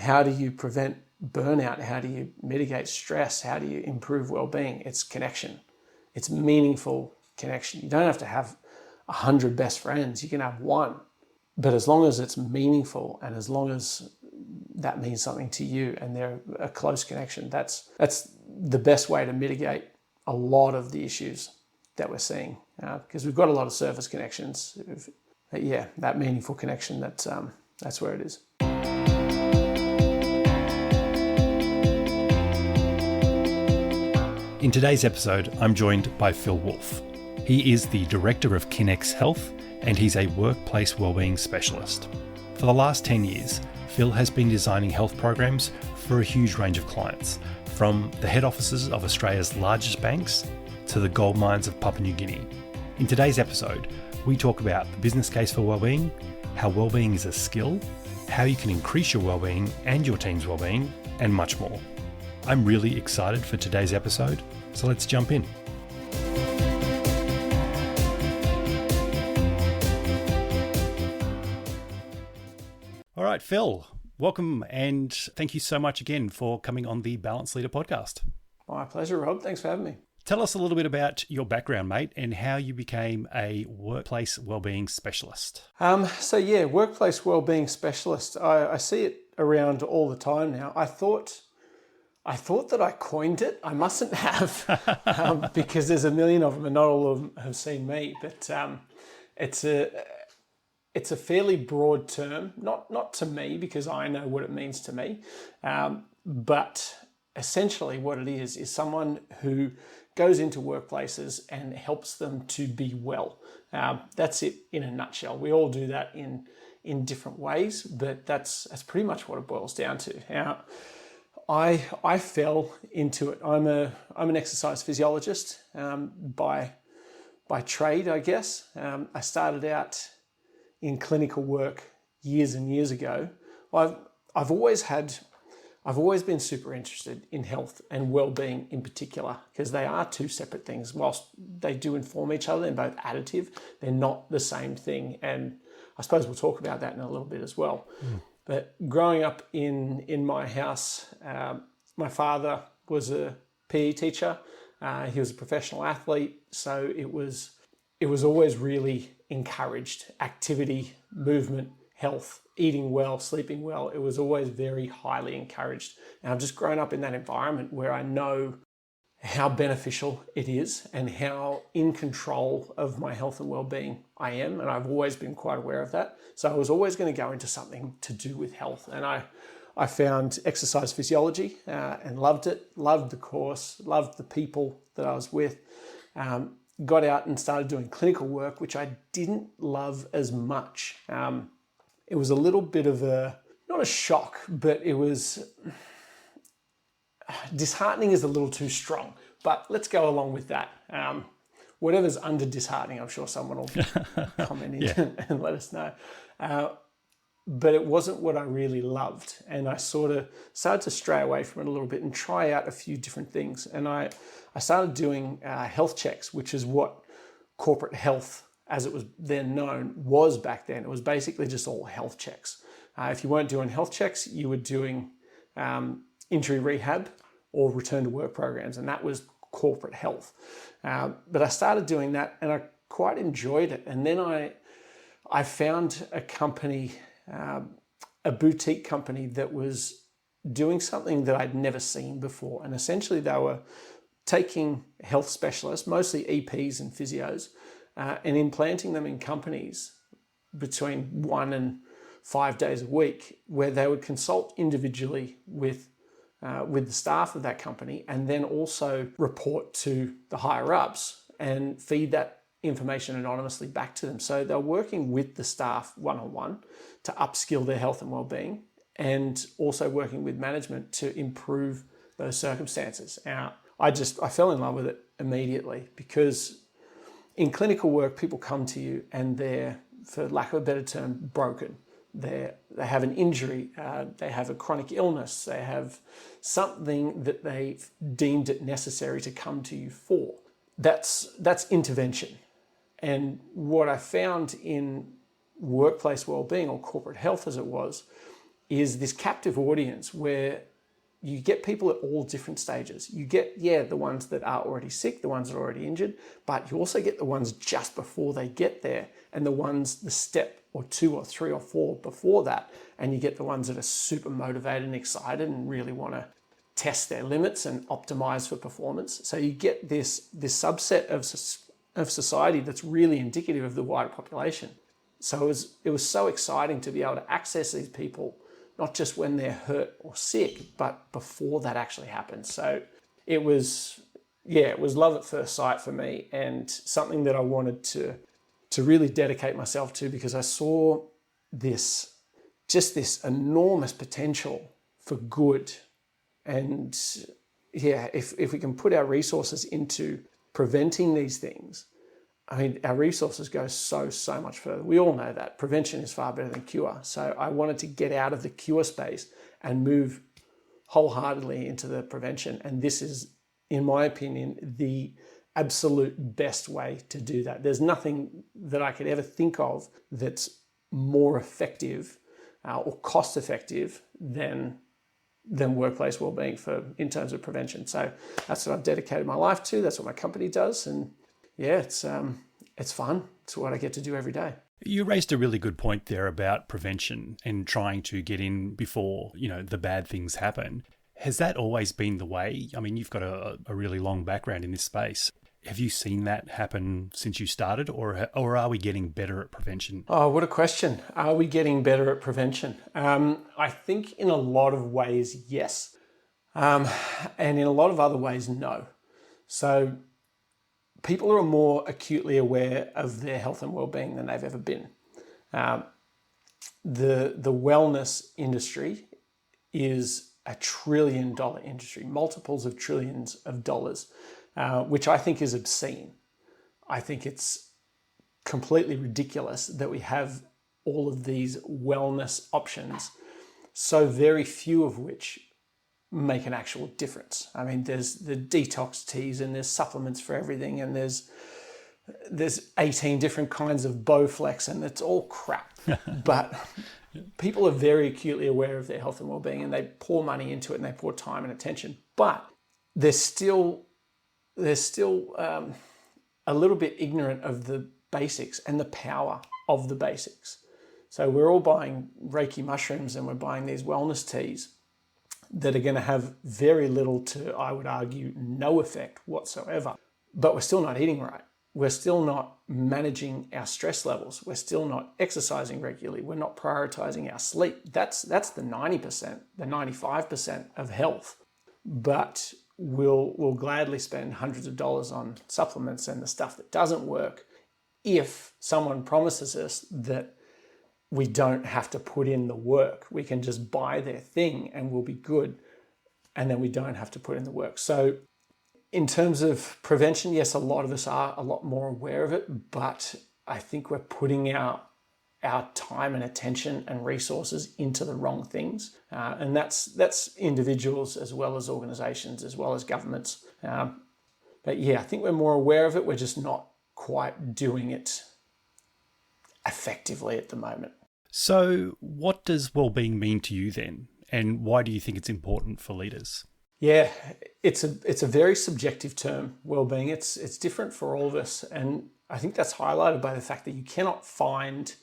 how do you prevent burnout? How do you mitigate stress? How do you improve well-being? It's connection. It's meaningful connection. You don't have to have 100 best friends. You can have one. But as long as it's meaningful and as long as that means something to you and they're a close connection, that's the best way to mitigate a lot of the issues that we're seeing. Because we've got a lot of surface connections. But yeah, that meaningful connection, that's where it is. In today's episode, I'm joined by Phil Wolffe. He is the Director of Kinex Health and he's a workplace wellbeing specialist. For the last 10 years, Phil has been designing health programs for a huge range of clients, from the head offices of Australia's largest banks to the gold mines of Papua New Guinea. In today's episode, we talk about the business case for wellbeing, how wellbeing is a skill, how you can increase your wellbeing and your team's wellbeing, and much more. I'm really excited for today's episode, so let's jump in. All right, Phil, welcome and thank you so much again for coming on the Balance Leader podcast. My pleasure, Rob. Thanks for having me. Tell us a little bit about your background, mate, and how you became a workplace wellbeing specialist. Workplace wellbeing specialist. I see it around all the time now. I thought that I coined it. I mustn't have, because there's a million of them and not all of them have seen me. But it's a fairly broad term, not to me because I know what it means to me, but essentially what it is someone who goes into workplaces and helps them to be well. That's it in a nutshell. We all do that in different ways, but that's pretty much what it boils down to. Now, I fell into it. I'm an exercise physiologist by trade, I guess. I started out in clinical work years and years ago. I've always been super interested in health and well-being in particular, because they are two separate things. Whilst they do inform each other, they're both additive, they're not the same thing. And I suppose we'll talk about that in a little bit as well. But growing up in my house, my father was a PE teacher. He was a professional athlete, so it was always really encouraged. Activity, movement, health, eating well, sleeping well. It was always very highly encouraged. And I've just grown up in that environment where I know how beneficial it is and how in control of my health and well-being I am. And I've always been quite aware of that. So I was always going to go into something to do with health. And I found exercise physiology and loved it, loved the course, loved the people that I was with. Got out and started doing clinical work, which I didn't love as much. It was a little bit of not a shock, but it was disheartening is a little too strong, but let's go along with that. Whatever's under disheartening, I'm sure someone will comment in and let us know. But it wasn't what I really loved. And I sort of started to stray away from it a little bit and try out a few different things. And I started doing health checks, which is what corporate health, as it was then known, was back then. It was basically just all health checks. If you weren't doing health checks, you were doing injury rehab or return to work programs, and that was corporate health. But I started doing that and I quite enjoyed it. And then I found a company, a boutique company that was doing something that I'd never seen before. And essentially they were taking health specialists, mostly EPs and physios, and implanting them in companies between 1 and 5 days a week, where they would consult individually with the staff of that company and then also report to the higher ups and feed that information anonymously back to them. So they're working with the staff one-on-one to upskill their health and well-being, and also working with management to improve those circumstances. Now, I fell in love with it immediately, because in clinical work, people come to you and they're, for lack of a better term, broken. They have an injury, they have a chronic illness, they have something that they've deemed it necessary to come to you for. That's intervention. And what I found in workplace wellbeing, or corporate health as it was, is this captive audience where you get people at all different stages. You get, the ones that are already sick, the ones that are already injured, but you also get the ones just before they get there and the ones the step or 2 or 3 or 4 before that. And you get the ones that are super motivated and excited and really want to test their limits and optimize for performance. So you get this subset of society that's really indicative of the wider population. So it was so exciting to be able to access these people, not just when they're hurt or sick, but before that actually happens. So it was love at first sight for me, and something that I wanted to really dedicate myself to, because I saw this enormous potential for good. And if we can put our resources into preventing these things, I mean, our resources go so much further. We all know that. Prevention is far better than cure. So I wanted to get out of the cure space and move wholeheartedly into the prevention. And this is, in my opinion, the absolute best way to do that. There's nothing that I could ever think of that's more effective or cost effective than workplace wellbeing in terms of prevention. So that's what I've dedicated my life to. That's what my company does. And it's fun. It's what I get to do every day. You raised a really good point there about prevention and trying to get in before, the bad things happen. Has that always been the way? I mean, you've got a really long background in this space. Have you seen that happen since you started, or are we getting better at prevention? Oh, what a question. Are we getting better at prevention? I think in a lot of ways, yes. And in a lot of other ways, no. So people are more acutely aware of their health and well-being than they've ever been. The wellness industry is a $1 trillion industry, multiples of trillions of dollars, which I think is obscene. I think it's completely ridiculous that we have all of these wellness options, so very few of which make an actual difference. I mean, there's the detox teas and there's supplements for everything, and there's 18 different kinds of Bowflex, and it's all crap. But people are very acutely aware of their health and well-being, and they pour money into it and they pour time and attention. But they're still a little bit ignorant of the basics and the power of the basics. So we're all buying Reiki mushrooms and we're buying these wellness teas that are going to have very little to, I would argue, no effect whatsoever. But we're still not eating right. We're still not managing our stress levels. We're still not exercising regularly. We're not prioritizing our sleep. That's the 90%, the 95% of health. But we'll gladly spend hundreds of dollars on supplements and the stuff that doesn't work if someone promises us that we don't have to put in the work. We can just buy their thing and we'll be good, and then we don't have to put in the work. So in terms of prevention, yes, a lot of us are a lot more aware of it, but I think we're putting our time and attention and resources into the wrong things. And that's individuals as well as organizations, as well as governments. But yeah, I think we're more aware of it. We're just not quite doing it effectively at the moment. So what does wellbeing mean to you then? And why do you think it's important for leaders? Yeah, it's a very subjective term, wellbeing. It's different for all of us. And I think that's highlighted by the fact that you cannot find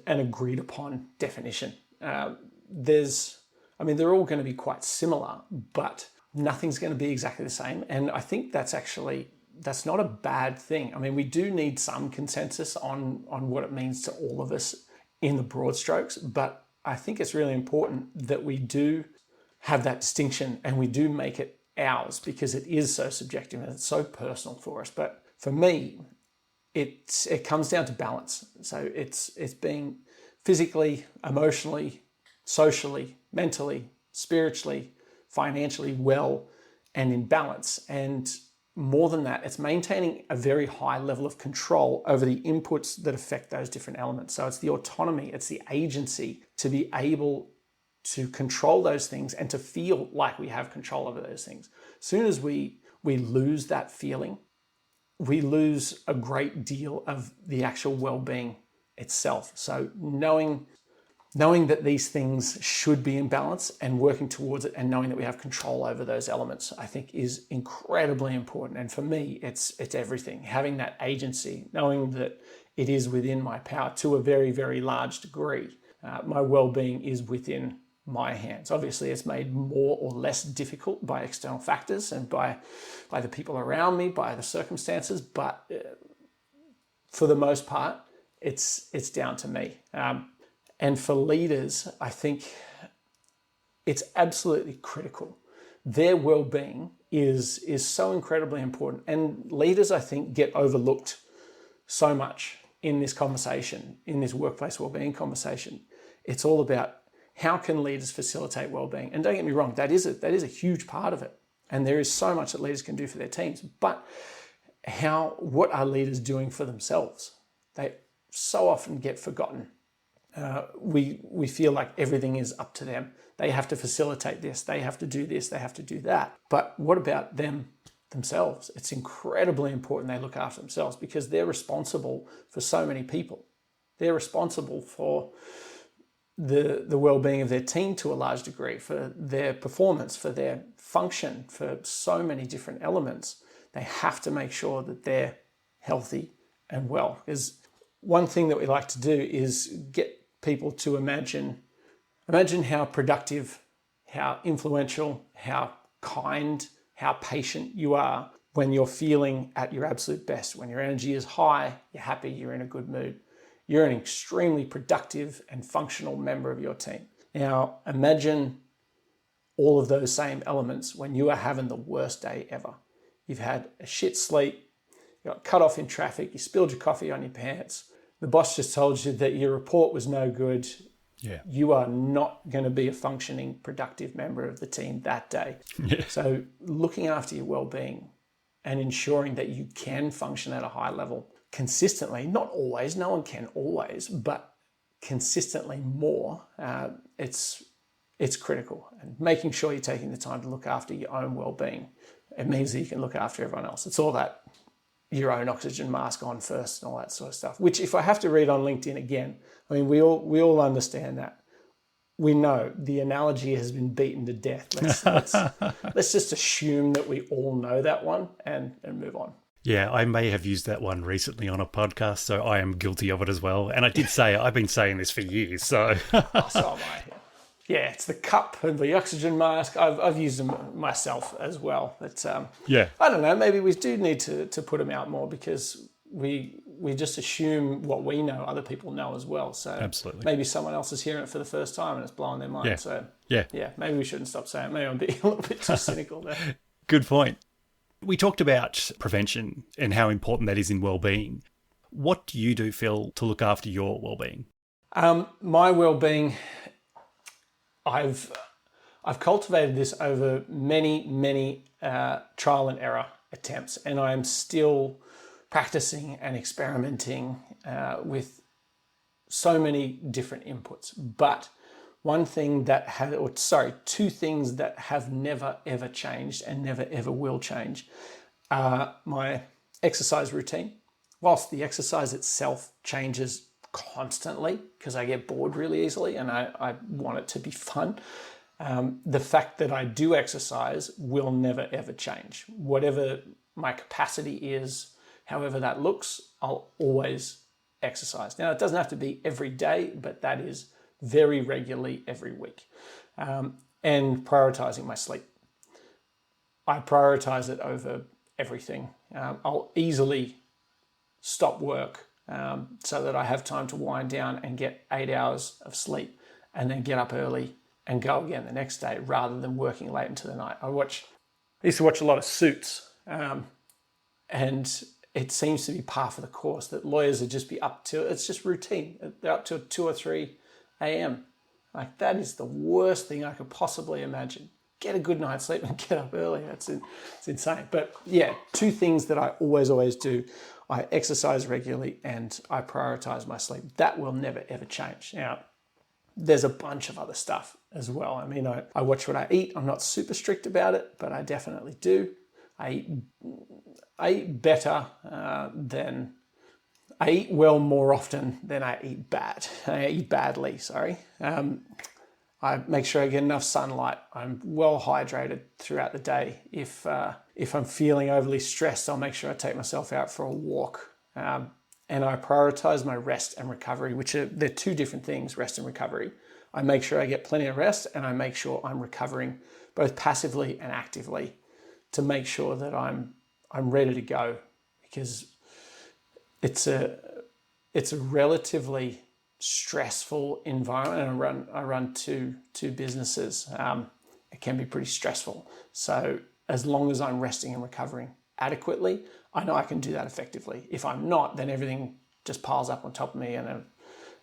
an agreed upon definition. They're all going to be quite similar, but nothing's going to be exactly the same. And I think that's not a bad thing. I mean, we do need some consensus on what it means to all of us in the broad strokes, but I think it's really important that we do have that distinction and we do make it ours, because it is so subjective and it's so personal for us. But for me, it comes down to balance. So it's being physically, emotionally, socially, mentally, spiritually, financially well and in balance. And more than that, it's maintaining a very high level of control over the inputs that affect those different elements. So it's the autonomy, it's the agency to be able to control those things and to feel like we have control over those things. As soon as we lose that feeling, we lose a great deal of the actual well-being itself. So knowing knowing that these things should be in balance and working towards it, and knowing that we have control over those elements, I think is incredibly important. And for me, it's everything. Having that agency, knowing that it is within my power to a very, very large degree. My well-being is within my hands. Obviously, it's made more or less difficult by external factors and by the people around me, by the circumstances. But for the most part, it's down to me. And for leaders, I think it's absolutely critical. Their well-being is so incredibly important. And leaders, I think, get overlooked so much in this conversation, in this workplace well-being conversation. It's all about how can leaders facilitate well-being? And don't get me wrong, that is a huge part of it. And there is so much that leaders can do for their teams. But what are leaders doing for themselves? They so often get forgotten. We feel like everything is up to them. They have to facilitate this. They have to do this. They have to do that. But what about themselves? It's incredibly important they look after themselves, because they're responsible for so many people. They're responsible for the well-being of their team to a large degree, for their performance, for their function, for so many different elements. They have to make sure that they're healthy and well. Because one thing that we like to do is get people to imagine how productive, how influential, how kind, how patient you are when you're feeling at your absolute best, when your energy is high, you're happy, you're in a good mood. You're an extremely productive and functional member of your team. Now, imagine all of those same elements when you are having the worst day ever. You've had a shit sleep, you got cut off in traffic, you spilled your coffee on your pants, the boss just told you that your report was no good. Yeah. You are not going to be a functioning, productive member of the team that day. Yeah. So looking after your well-being and ensuring that you can function at a high level consistently, not always, no one can always, but consistently more, it's critical. And making sure you're taking the time to look after your own well-being, it means that you can look after everyone else. It's all that your own oxygen mask on first and all that sort of stuff, which if I have to read on LinkedIn again, I mean, we all understand that. We know the analogy has been beaten to death. Let's just assume that we all know that one and move on. Yeah, I may have used that one recently on a podcast, so I am guilty of it as well. And I did say I've been saying this for years, so. So am I. Yeah, it's the cup and the oxygen mask. I've used them myself as well. But yeah, I don't know. Maybe we do need to put them out more, because we just assume what we know, other people know as well. So absolutely. Maybe someone else is hearing it for the first time and it's blowing their mind. Yeah. So yeah, maybe we shouldn't stop saying it. Maybe I'm being a little bit too cynical there. Good point. We talked about prevention and how important that is in well-being. What do you do, Phil, to look after your well-being? My well-being, I've cultivated this over many trial and error attempts, and I am still practicing and experimenting with so many different inputs. But two things that have never ever changed and never ever will change are my exercise routine. Whilst the exercise itself changes constantly, because I get bored really easily and I want it to be fun, the fact that I do exercise will never ever change. Whatever my capacity is, however that looks, I'll always exercise. Now, it doesn't have to be every day, but that is very regularly every week. And prioritizing my sleep. I prioritize it over everything. I'll easily stop work so that I have time to wind down and get 8 hours of sleep, and then get up early and go again the next day, rather than working late into the night. I used to watch a lot of Suits, and it seems to be par for the course that lawyers would just be up to, it's just routine. They're up till 2 or 3 a.m. Like, that is the worst thing I could possibly imagine. Get a good night's sleep and get up early. It's insane. But yeah, two things that I always do. I exercise regularly and I prioritize my sleep. That will never ever change. Now, there's a bunch of other stuff as well. I mean, I watch what I eat. I'm not super strict about it, but I definitely do. I eat better than I eat well more often than I eat bad. I eat badly, sorry. I make sure I get enough sunlight. I'm well hydrated throughout the day. If I'm feeling overly stressed, I'll make sure I take myself out for a walk. And I prioritize my rest and recovery, they're two different things, rest and recovery. I make sure I get plenty of rest, and I make sure I'm recovering both passively and actively to make sure that I'm ready to go, because it's a relatively stressful environment. And I run two businesses. It can be pretty stressful. So as long as I'm resting and recovering adequately, I know I can do that effectively. If I'm not, then everything just piles up on top of me and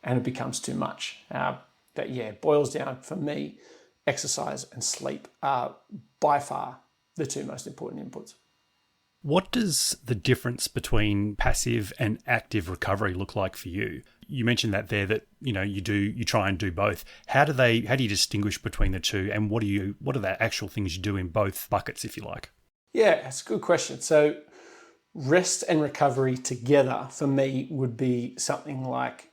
it becomes too much. But yeah, it boils down for me, exercise and sleep are by far the two most important inputs. What does the difference between passive and active recovery look like for you? You mentioned that there, that you try and do both. How do you distinguish between the two, and what are the actual things you do in both buckets, if you like? Yeah, it's a good question. So rest and recovery together for me would be something like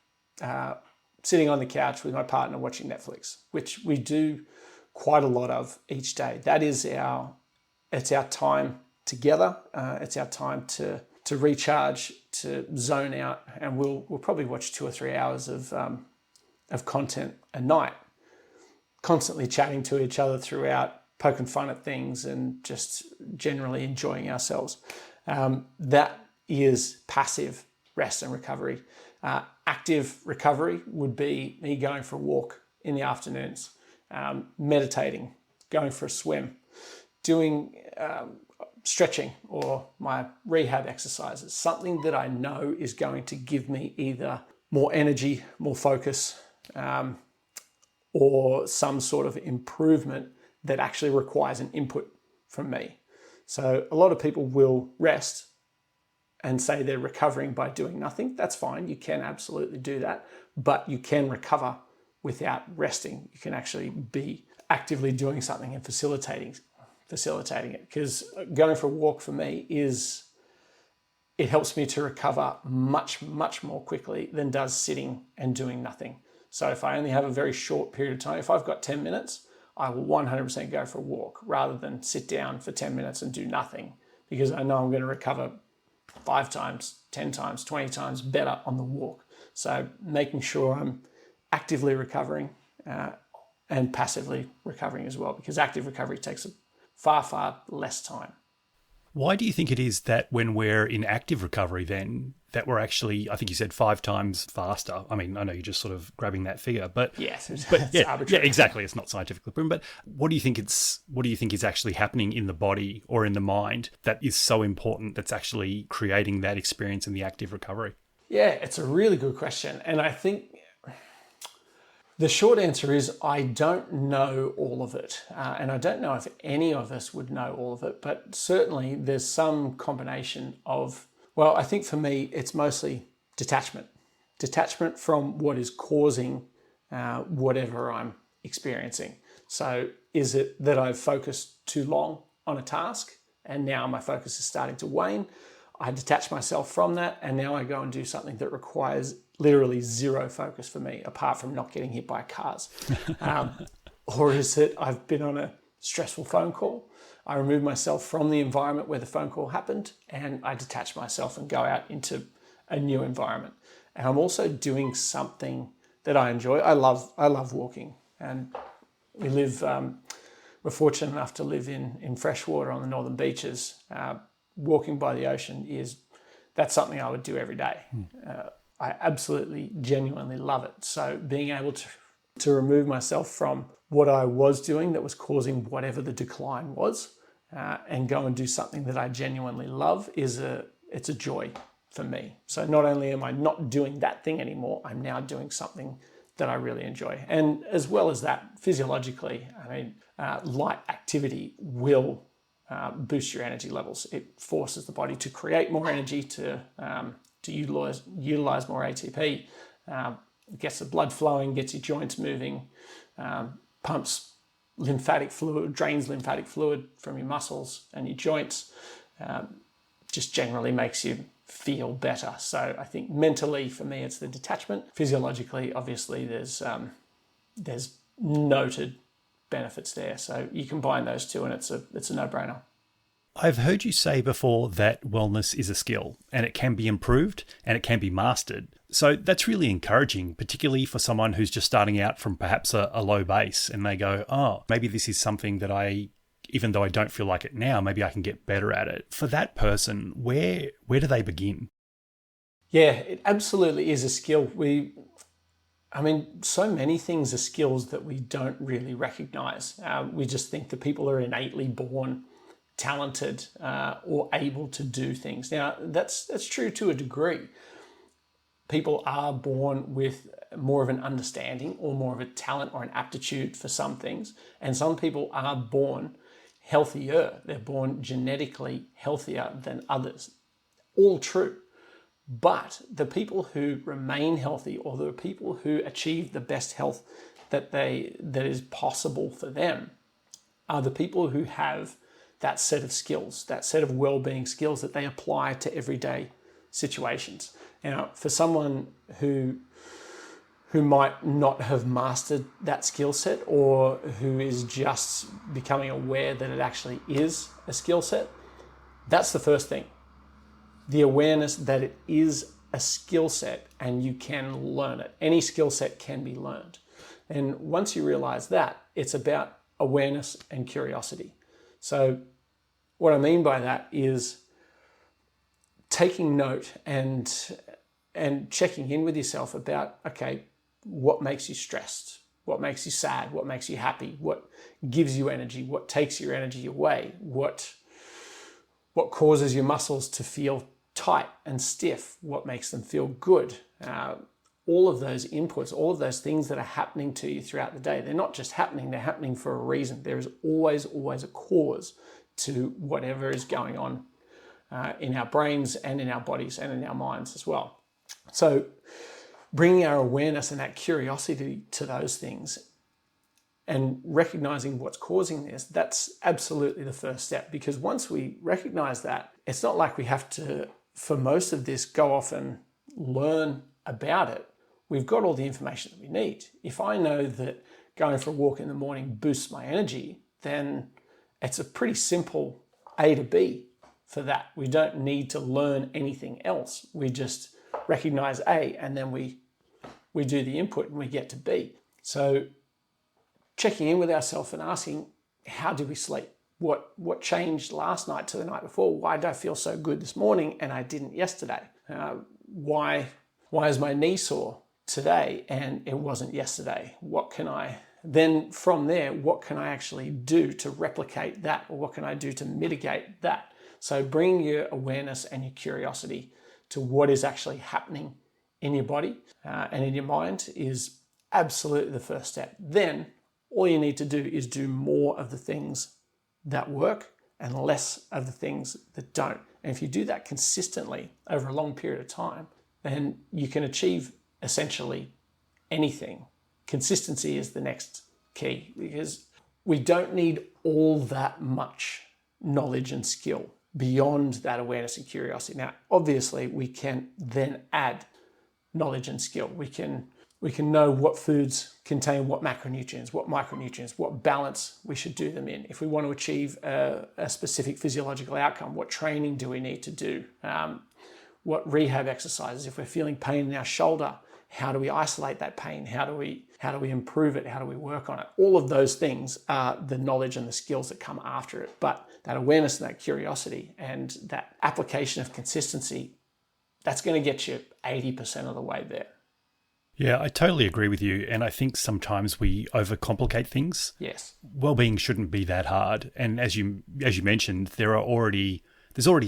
sitting on the couch with my partner watching Netflix, which we do quite a lot of each day. It's our time together. It's our time to recharge, to zone out, and we'll probably watch 2 or 3 hours of content a night, constantly chatting to each other throughout, poking fun at things, and just generally enjoying ourselves. That is passive rest and recovery. Active recovery would be me going for a walk in the afternoons, meditating, going for a swim, doing stretching or my rehab exercises, something that I know is going to give me either more energy, more focus, or some sort of improvement that actually requires an input from me. So a lot of people will rest and say they're recovering by doing nothing. That's fine. You can absolutely do that, but you can recover without resting. You can actually be actively doing something and facilitating it, because going for a walk for me it helps me to recover much, much more quickly than does sitting and doing nothing. So if I only have a very short period of time, if I've got 10 minutes, I will 100% go for a walk rather than sit down for 10 minutes and do nothing, because I know I'm going to recover 5 times, 10 times, 20 times better on the walk. So making sure I'm actively recovering and passively recovering as well, because active recovery takes far, far less time. Why do you think it is that when we're in active recovery then, that we're actually, I think you said 5 times faster? I mean, I know you're just sort of grabbing that figure, but yes, but yeah, arbitrary. Yeah, exactly. It's not scientifically proven. But what do you think is actually happening in the body or in the mind that is so important that's actually creating that experience in the active recovery? Yeah, it's a really good question. And I think the short answer is I don't know all of it. And I don't know if any of us would know all of it, but certainly there's some combination of, well, I think for me, it's mostly detachment. Detachment from what is causing whatever I'm experiencing. So is it that I've focused too long on a task and now my focus is starting to wane? I detach myself from that, and now I go and do something that requires literally zero focus for me, apart from not getting hit by cars. Or is it I've been on a stressful phone call, I remove myself from the environment where the phone call happened, and I detach myself and go out into a new environment. And I'm also doing something that I enjoy. I love walking, and we're fortunate enough to live in freshwater on the northern beaches. Walking by the ocean that's something I would do every day. I absolutely, genuinely love it. So being able to remove myself from what I was doing that was causing whatever the decline was, and go and do something that I genuinely love it's a joy for me. So not only am I not doing that thing anymore, I'm now doing something that I really enjoy. And as well as that, physiologically, I mean, light activity will boost your energy levels. It forces the body to create more energy, to utilize more ATP, gets the blood flowing, gets your joints moving, pumps lymphatic fluid, drains lymphatic fluid from your muscles and your joints, just generally makes you feel better. So I think mentally, for me, it's the detachment. Physiologically, obviously, there's noted benefits there. So you combine those two, and it's a no-brainer. I've heard you say before that wellness is a skill and it can be improved and it can be mastered. So that's really encouraging, particularly for someone who's just starting out from perhaps a low base and they go, oh, maybe this is something that even though I don't feel like it now, maybe I can get better at it. For that person, where do they begin? Yeah, it absolutely is a skill. So many things are skills that we don't really recognize. We just think that people are innately born talented or able to do things. Now, that's true to a degree. People are born with more of an understanding or more of a talent or an aptitude for some things. And some people are born healthier. They're born genetically healthier than others. All true. But the people who remain healthy, or the people who achieve the best health that is possible for them, are the people who have that set of skills, that set of well-being skills that they apply to everyday situations. Now, for someone who might not have mastered that skill set, or who is just becoming aware that it actually is a skill set, that's the first thing. The awareness that it is a skill set and you can learn it. Any skill set can be learned. And once you realize that, it's about awareness and curiosity. So what I mean by that is taking note and checking in with yourself about, okay, what makes you stressed? What makes you sad? What makes you happy? What gives you energy? What takes your energy away? What causes your muscles to feel tight and stiff? What makes them feel good? All of those inputs, all of those things that are happening to you throughout the day, they're not just happening, they're happening for a reason. There is always a cause to whatever is going on in our brains and in our bodies and in our minds as well. So bringing our awareness and that curiosity to those things and recognizing what's causing this, that's absolutely the first step. Because once we recognize that, it's not like we have to, for most of this, go off and learn about it. We've got all the information that we need. If I know that going for a walk in the morning boosts my energy, then it's a pretty simple A to B for that. We don't need to learn anything else. We just recognize A, and then we do the input and we get to B. So checking in with ourselves and asking, how did we sleep? What changed last night to the night before? Why did I feel so good this morning and I didn't yesterday? Why is my knee sore today and it wasn't yesterday? Then from there, what can I actually do to replicate that? Or what can I do to mitigate that? So bring your awareness and your curiosity to what is actually happening in your body and in your mind is absolutely the first step. Then all you need to do is do more of the things that work and less of the things that don't. And if you do that consistently over a long period of time, then you can achieve essentially anything. Consistency is the next key, because we don't need all that much knowledge and skill beyond that awareness and curiosity. Now, obviously, we can then add knowledge and skill. We can know what foods contain what macronutrients, what micronutrients, what balance we should do them in. If we want to achieve a specific physiological outcome, what training do we need to do? What rehab exercises? If we're feeling pain in our shoulder, how do we isolate that pain? How do we improve it? How do we work on it? All of those things are the knowledge and the skills that come after it. But that awareness and that curiosity and that application of consistency, that's going to get you 80% of the way there. Yeah, I totally agree with you. And I think sometimes we overcomplicate things. Yes. Wellbeing shouldn't be that hard. And as you mentioned, there's already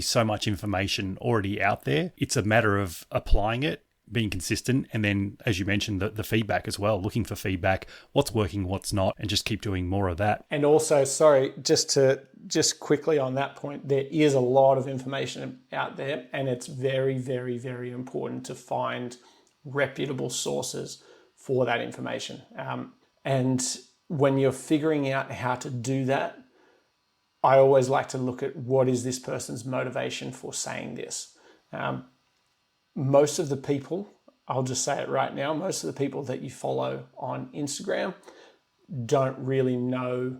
so much information already out there. It's a matter of applying it, being consistent, and then, as you mentioned, the feedback as well, looking for feedback, what's working, what's not, and just keep doing more of that. And also, just quickly on that point, there is a lot of information out there, and it's very, very, very important to find reputable sources for that information. And when you're figuring out how to do that, I always like to look at what is this person's motivation for saying this. most of the people, I'll just say it right now, most of the people that you follow on Instagram don't really know.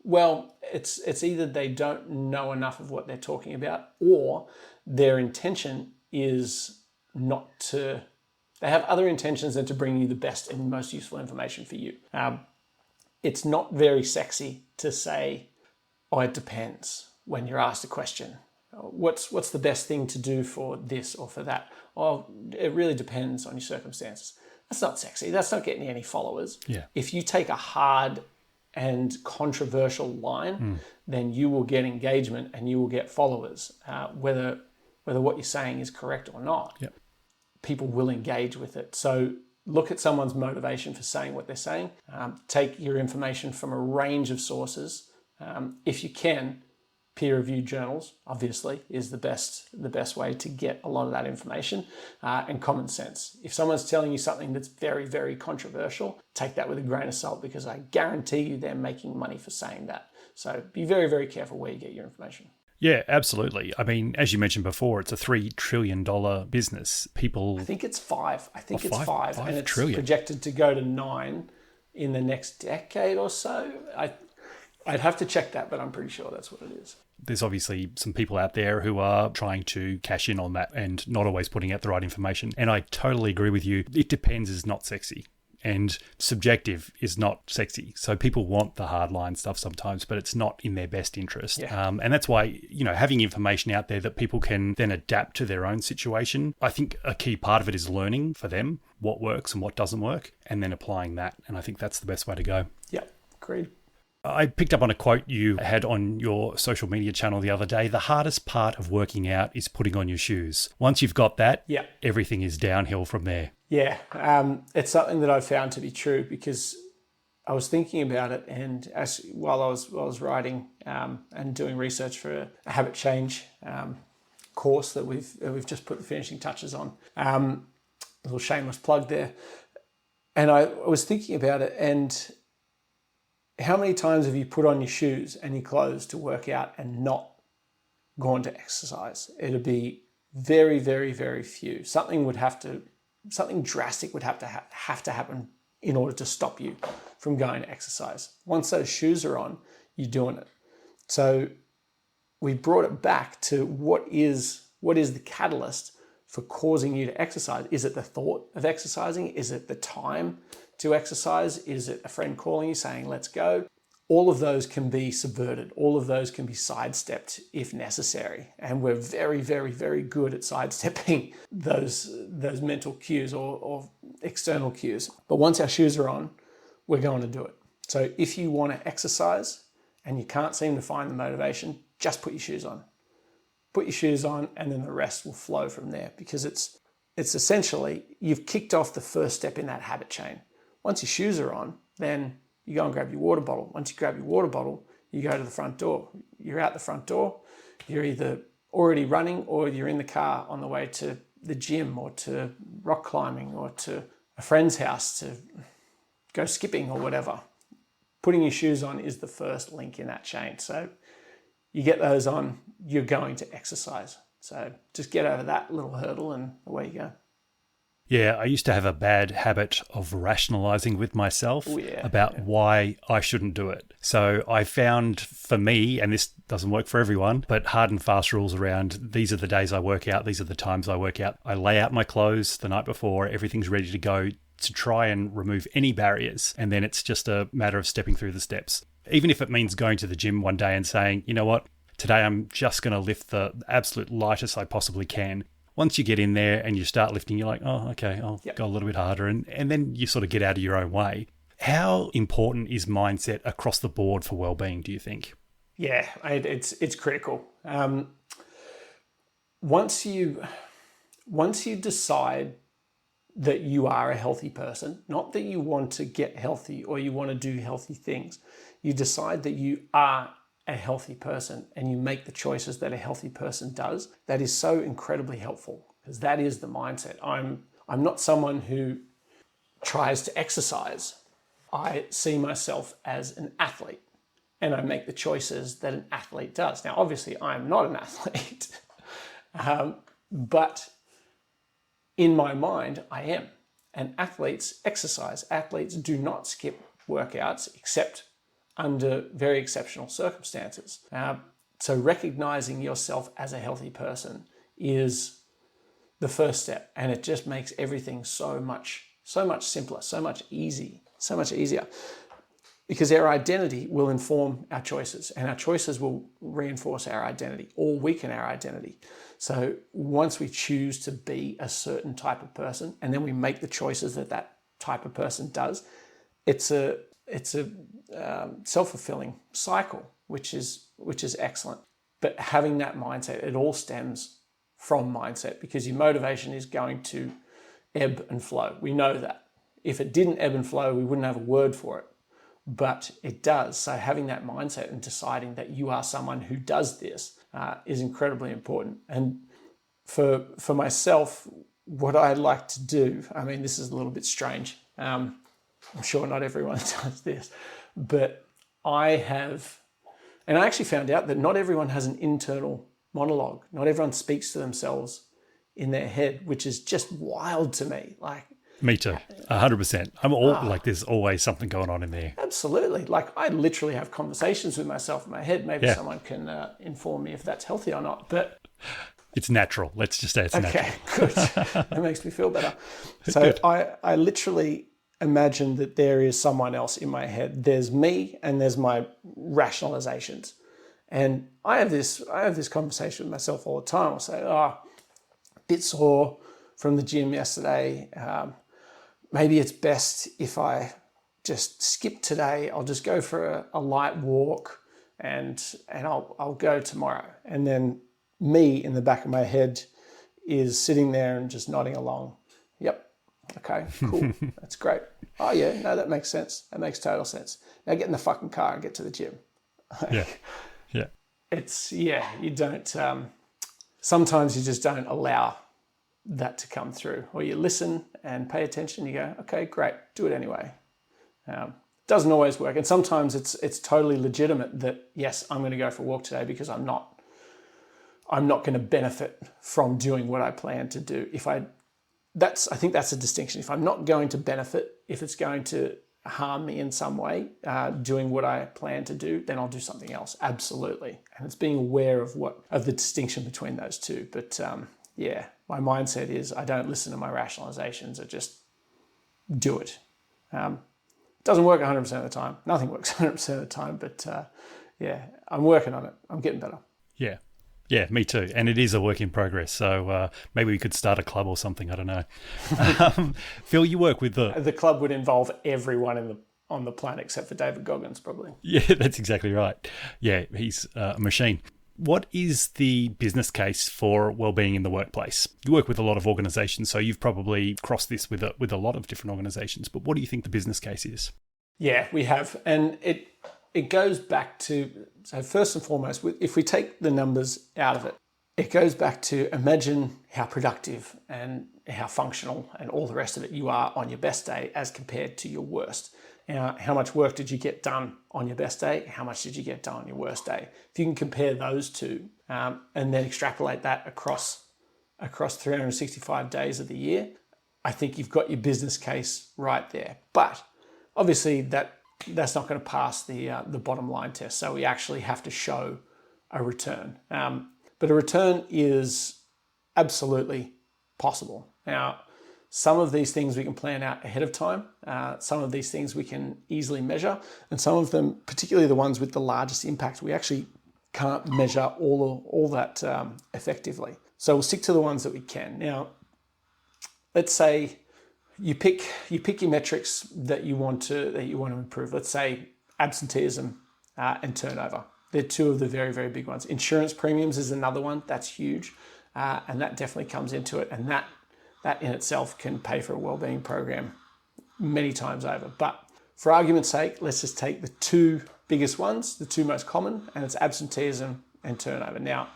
Well, it's either they don't know enough of what they're talking about, or their intention is not to, they have other intentions than to bring you the best and most useful information for you. It's not very sexy to say, oh, it depends, when you're asked a question. What's the best thing to do for this or for that? Oh, it really depends on your circumstances. That's not sexy. That's not getting you any followers. Yeah. If you take a hard and controversial line, then you will get engagement and you will get followers, whether what you're saying is correct or not. Yep. People will engage with it. So look at someone's motivation for saying what they're saying. Take your information from a range of sources. If you can, peer-reviewed journals, obviously, is the best way to get a lot of that information, and common sense. If someone's telling you something that's very, very controversial, take that with a grain of salt, because I guarantee you they're making money for saying that. So be very, very careful where you get your information. Yeah, absolutely. I mean, as you mentioned before, it's a $3 trillion business. People... I think it's five. It's five, and it's trillion. Projected to go to 9 in the next decade or so. I'd have to check that, but I'm pretty sure that's what it is. There's obviously some people out there who are trying to cash in on that and not always putting out the right information. And I totally agree with you. It depends is not sexy, and subjective is not sexy. So people want the hardline stuff sometimes, but it's not in their best interest. Yeah. And that's why, having information out there that people can then adapt to their own situation. I think a key part of it is learning for them what works and what doesn't work, and then applying that. And I think that's the best way to go. Yeah, agreed. I picked up on a quote you had on your social media channel the other day. The hardest part of working out is putting on your shoes. Once you've got that, everything is downhill from there. Yeah, it's something that I've found to be true, because I was thinking about it, and while I was writing and doing research for a habit change course that we've just put the finishing touches on. A little shameless plug there. And I was thinking about it, and how many times have you put on your shoes and your clothes to work out and not gone to exercise? It'd be very, very, very few. Something drastic would have to happen in order to stop you from going to exercise. Once those shoes are on, you're doing it. So we brought it back to what is the catalyst for causing you to exercise? Is it the thought of exercising? Is it the time to exercise? Is it a friend calling you saying, let's go? All of those can be subverted. All of those can be sidestepped if necessary. And we're very, very, very good at sidestepping those mental cues or external cues. But once our shoes are on, we're going to do it. So if you want to exercise and you can't seem to find the motivation, just put your shoes on. Put your shoes on, and then the rest will flow from there, because it's essentially, you've kicked off the first step in that habit chain. Once your shoes are on, then you go and grab your water bottle. Once you grab your water bottle, you go to the front door. You're out the front door. You're either already running, or you're in the car on the way to the gym, or to rock climbing, or to a friend's house to go skipping or whatever. Putting your shoes on is the first link in that chain. So you get those on, you're going to exercise. So just get over that little hurdle and away you go. Yeah, I used to have a bad habit of rationalizing with myself about why I shouldn't do it. So I found, for me, and this doesn't work for everyone, but hard and fast rules around, these are the days I work out, these are the times I work out. I lay out my clothes the night before, everything's ready to go, to try and remove any barriers. And then it's just a matter of stepping through the steps. Even if it means going to the gym one day and saying, you know what, today I'm just going to lift the absolute lightest I possibly can. Once you get in there and you start lifting, you're like, oh, okay, I'll go a little bit harder. And then you sort of get out of your own way. How important is mindset across the board for well-being, do you think? Yeah, it's critical. Once you decide that you are a healthy person, not that you want to get healthy or you want to do healthy things, you decide that you are a healthy person and you make the choices that a healthy person does, that is so incredibly helpful, because that is the mindset. I'm not someone who tries to exercise. I see myself as an athlete, and I make the choices that an athlete does. Now, obviously, I'm not an athlete, but in my mind, I am. And athletes exercise. Athletes do not skip workouts except under very exceptional circumstances. So recognizing yourself as a healthy person is the first step, and it just makes everything so much simpler, so much easier. Because our identity will inform our choices, and our choices will reinforce our identity or weaken our identity. So once we choose to be a certain type of person, and then we make the choices that that type of person does, it's a self-fulfilling cycle, which is excellent. But having that mindset, it all stems from mindset, because your motivation is going to ebb and flow. We know that. If it didn't ebb and flow, we wouldn't have a word for it. But it does. So having that mindset and deciding that you are someone who does this is incredibly important. And for myself, what I like to do, I mean, this is a little bit strange. I'm sure not everyone does this, but I actually found out that not everyone has an internal monologue. Not everyone speaks to themselves in their head, which is just wild to me. Like, me too, 100%. Like, there's always something going on in there. Absolutely. Like, I literally have conversations with myself in my head. Maybe someone can inform me if that's healthy or not. But it's natural. Let's just say it's natural. Okay, good. That makes me feel better. So I literally imagine that there is someone else in my head. There's me and there's my rationalizations. And I have this conversation with myself all the time. I'll say, a bit sore from the gym yesterday. Maybe it's best if I just skip today. I'll just go for a light walk and I'll go tomorrow. And then me in the back of my head is sitting there and just nodding along. Yep. Okay, cool. That's great. Oh yeah, no, that makes sense. That makes total sense. Now get in the fucking car and get to the gym. Yeah. You don't, sometimes you just don't allow that to come through, or you listen and pay attention. You go, okay, great, do it anyway. Doesn't always work, and sometimes it's totally legitimate that yes, I'm going to go for a walk today because I'm not going to benefit from doing what I plan to do. I think that's a distinction. If I'm not going to benefit, if it's going to harm me in some way, doing what I plan to do, then I'll do something else. Absolutely, and it's being aware of the distinction between those two. But my mindset is I don't listen to my rationalizations. I just do it. It doesn't work 100% of the time. Nothing works 100% of the time. But I'm working on it. I'm getting better. Yeah, me too. And it is a work in progress. So maybe we could start a club or something. I don't know. Phil, you work with the club would involve everyone on the planet except for David Goggins, probably. Yeah, that's exactly right. Yeah, he's a machine. What is the business case for wellbeing in the workplace? You work with a lot of organizations, so you've probably crossed this with a lot of different organizations. But what do you think the business case is? Yeah, we have. And it goes back to, so first and foremost, if we take the numbers out of it, it goes back to imagine how productive and how functional and all the rest of it you are on your best day as compared to your worst. Now, how much work did you get done on your best day? How much did you get done on your worst day? If you can compare those two and then extrapolate that across 365 days of the year, I think you've got your business case right there. But obviously that's not going to pass the bottom line test. So we actually have to show a return. But a return is absolutely possible. Now, some of these things we can plan out ahead of time. Some of these things we can easily measure. And some of them, particularly the ones with the largest impact, we actually can't measure all that effectively. So we'll stick to the ones that we can. Now, let's say you pick your metrics that you want to improve. Let's say absenteeism and turnover. They're two of the very, very big ones. Insurance premiums is another one. That's huge. And that definitely comes into it. And that in itself can pay for a wellbeing program many times over. But for argument's sake, let's just take the two biggest ones, the two most common, and it's absenteeism and turnover. Now,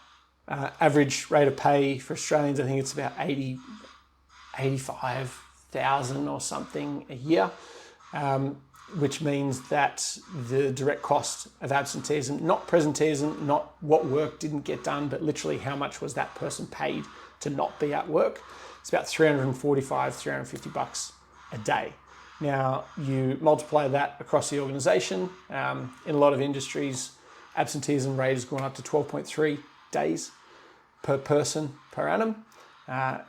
average rate of pay for Australians, I think it's about 85,000 or something a year, which means that the direct cost of absenteeism, not presenteeism, not what work didn't get done, but literally how much was that person paid to not be at work. It's about $345, $350 a day. Now, you multiply that across the organization. In a lot of industries, absenteeism rate has gone up to 12.3 days per person per annum.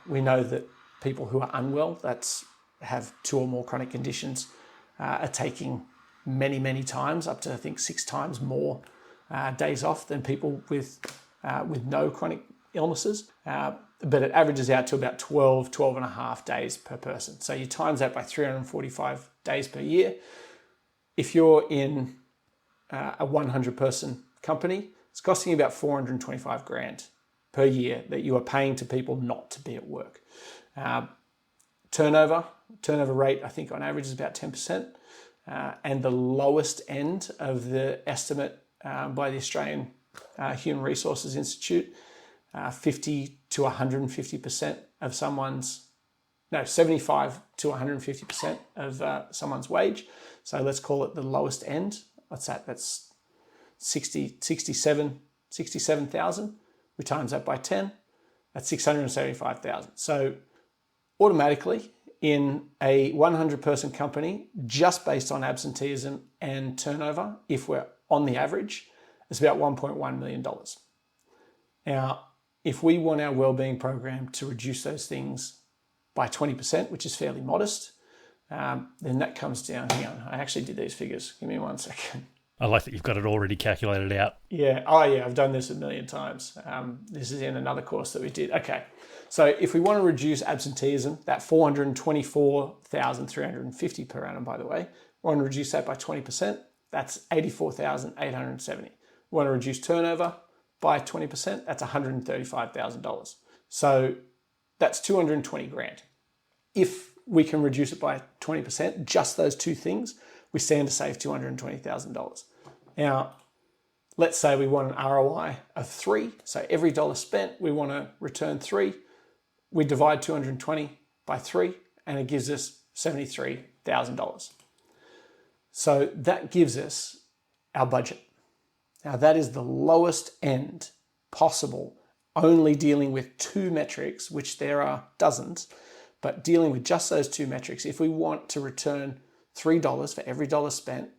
We know that people who are unwell, have 2 or more chronic conditions, are taking many times, up to I think 6 times more days off than people with no chronic illnesses. But it averages out to about 12 and a half days per person. So you times that by 345 days per year. If you're in a 100 person company, it's costing you about 425 grand per year that you are paying to people not to be at work. Turnover rate, I think on average is about 10%. And the lowest end of the estimate by the Australian Human Resources Institute, 50 to 150% of 75 to 150% of someone's wage. So let's call it the lowest end. What's that? That's 67,000. We times that by 10. That's 675,000. So automatically in a 100 person company, just based on absenteeism and turnover, if we're on the average, it's about $1.1 million. Now, if we want our wellbeing program to reduce those things by 20%, which is fairly modest, then that comes down. Hang on, I actually did these figures. Give me 1 second. I like that you've got it already calculated out. Yeah. Oh, yeah. I've done this a million times. This is in another course that we did. Okay. So if we want to reduce absenteeism, that 424,350 per annum, by the way, we want to reduce that by 20%. That's 84,870. We want to reduce turnover by 20%. That's $135,000. So that's 220 grand. If we can reduce it by 20%, just those 2 things, we stand to save $220,000. Now, let's say we want an ROI of 3. So every dollar spent, we want to return 3. We divide 220 by 3, and it gives us $73,000. So that gives us our budget. Now, that is the lowest end possible, only dealing with 2 metrics, which there are dozens, but dealing with just those 2 metrics. If we want to return $3 for every dollar spent,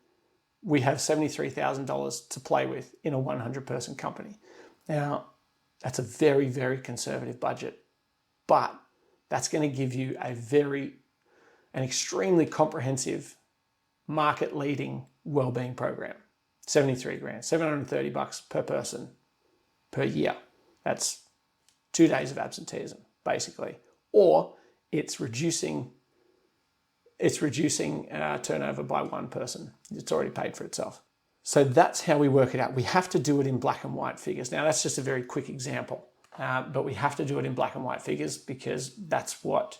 we have $73,000 to play with in a 100 person company. Now, that's a very, very conservative budget, but that's going to give you an extremely comprehensive, market leading wellbeing program. 73 grand, $730 per person per year. That's 2 days of absenteeism, basically. Or it's reducing turnover by 1 person. It's already paid for itself. So that's how we work it out. We have to do it in black and white figures. Now, that's just a very quick example, but we have to do it in black and white figures because that's what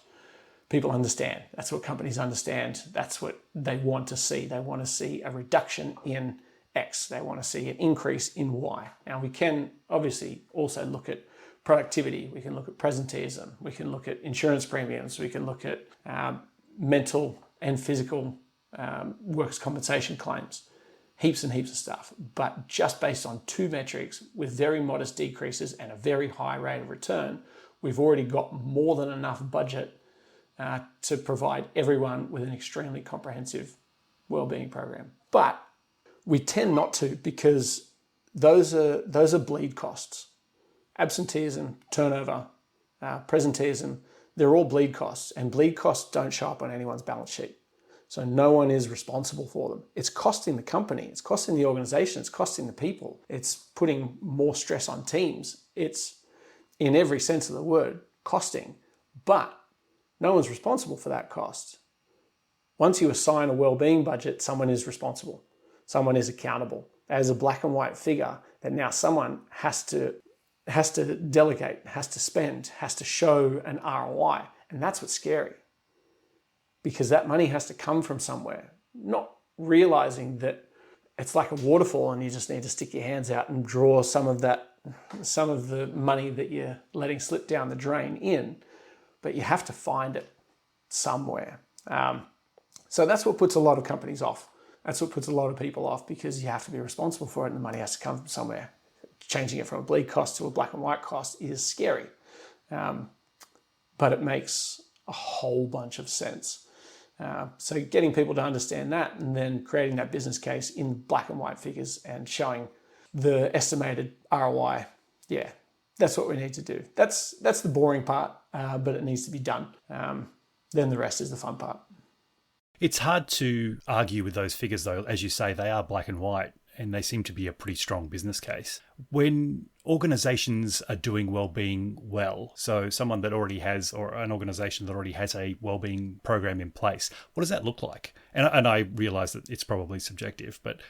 people understand. That's what companies understand. That's what they want to see. They want to see a reduction in X. They want to see an increase in Y. Now, we can obviously also look at productivity. We can look at presenteeism. We can look at insurance premiums. We can look at mental and physical workers' compensation claims. Heaps and heaps of stuff. But just based on 2 metrics with very modest decreases and a very high rate of return, we've already got more than enough budget to provide everyone with an extremely comprehensive wellbeing program. But we tend not to because those are bleed costs. Absenteeism, turnover, presenteeism, they're all bleed costs, and bleed costs don't show up on anyone's balance sheet. So no one is responsible for them. It's costing the company, it's costing the organization, it's costing the people. It's putting more stress on teams. It's, in every sense of the word, costing, but no one's responsible for that cost. Once you assign a wellbeing budget, someone is responsible. Someone is accountable. There's a black and white figure that now someone has to delegate, has to spend, has to show an ROI. And that's what's scary. Because that money has to come from somewhere, not realizing that it's like a waterfall and you just need to stick your hands out and draw some of the money that you're letting slip down the drain in, but you have to find it somewhere. So that's what puts a lot of companies off. That's what puts a lot of people off, because you have to be responsible for it and the money has to come from somewhere. Changing it from a bleed cost to a black and white cost is scary. but it makes a whole bunch of sense. So getting people to understand that and then creating that business case in black and white figures and showing the estimated ROI, yeah, that's what we need to do. That's the boring part, but it needs to be done. Then the rest is the fun part. It's hard to argue with those figures, though. As you say, they are black and white, and they seem to be a pretty strong business case. When organizations are doing wellbeing well, so someone that already has, or an organization that already has a wellbeing program in place, what does that look like? And I realize that it's probably subjective, but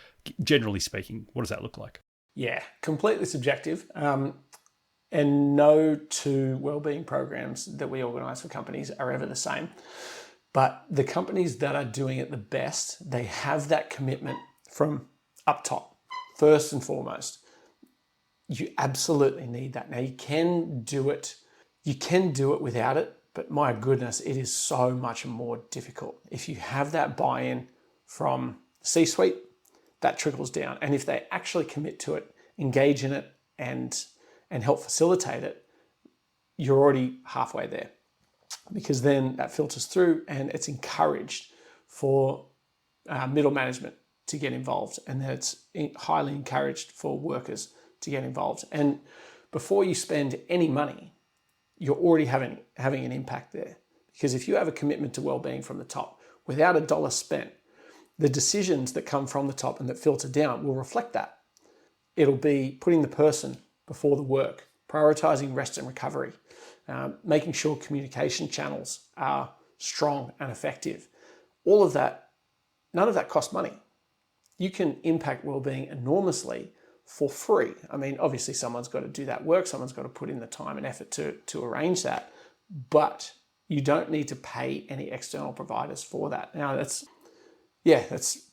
generally speaking, what does that look like? Yeah, completely subjective. And no two wellbeing programs that we organize for companies are ever the same. But the companies that are doing it the best, they have that commitment from up top, first and foremost. You absolutely need that. Now you can do it without it, but my goodness, it is so much more difficult. If you have that buy-in from C-suite, that trickles down. And if they actually commit to it, engage in it, and help facilitate it, you're already halfway there. Because then that filters through and it's encouraged for middle management to get involved, and then it's highly encouraged for workers to get involved. And before you spend any money, you're already having an impact there. Because if you have a commitment to wellbeing from the top, without a dollar spent, the decisions that come from the top and that filter down will reflect that. It'll be putting the person before the work, prioritizing rest and recovery, making sure communication channels are strong and effective. All of that, none of that costs money. You can impact wellbeing enormously for free. I mean, obviously someone's got to do that work, someone's got to put in the time and effort to arrange that, but you don't need to pay any external providers for that. Now that's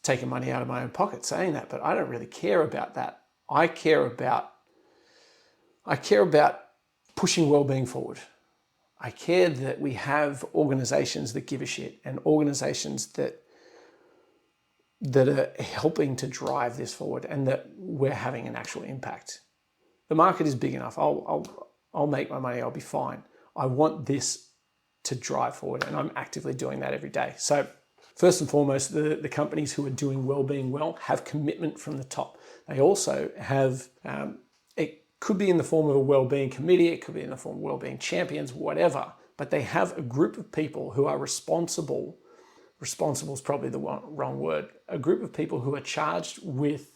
taking money out of my own pocket saying that, but I don't really care about that. I care about pushing wellbeing forward. I care that we have organizations that give a shit and organizations that are helping to drive this forward and that we're having an actual impact. The market is big enough. I'll make my money. I'll be fine. I want this to drive forward, and I'm actively doing that every day. So first and foremost, the companies who are doing wellbeing well have commitment from the top. They also have, it could be in the form of a wellbeing committee, it could be in the form of wellbeing champions, whatever, but they have a group of people who are responsible is probably the wrong word, a group of people who are charged with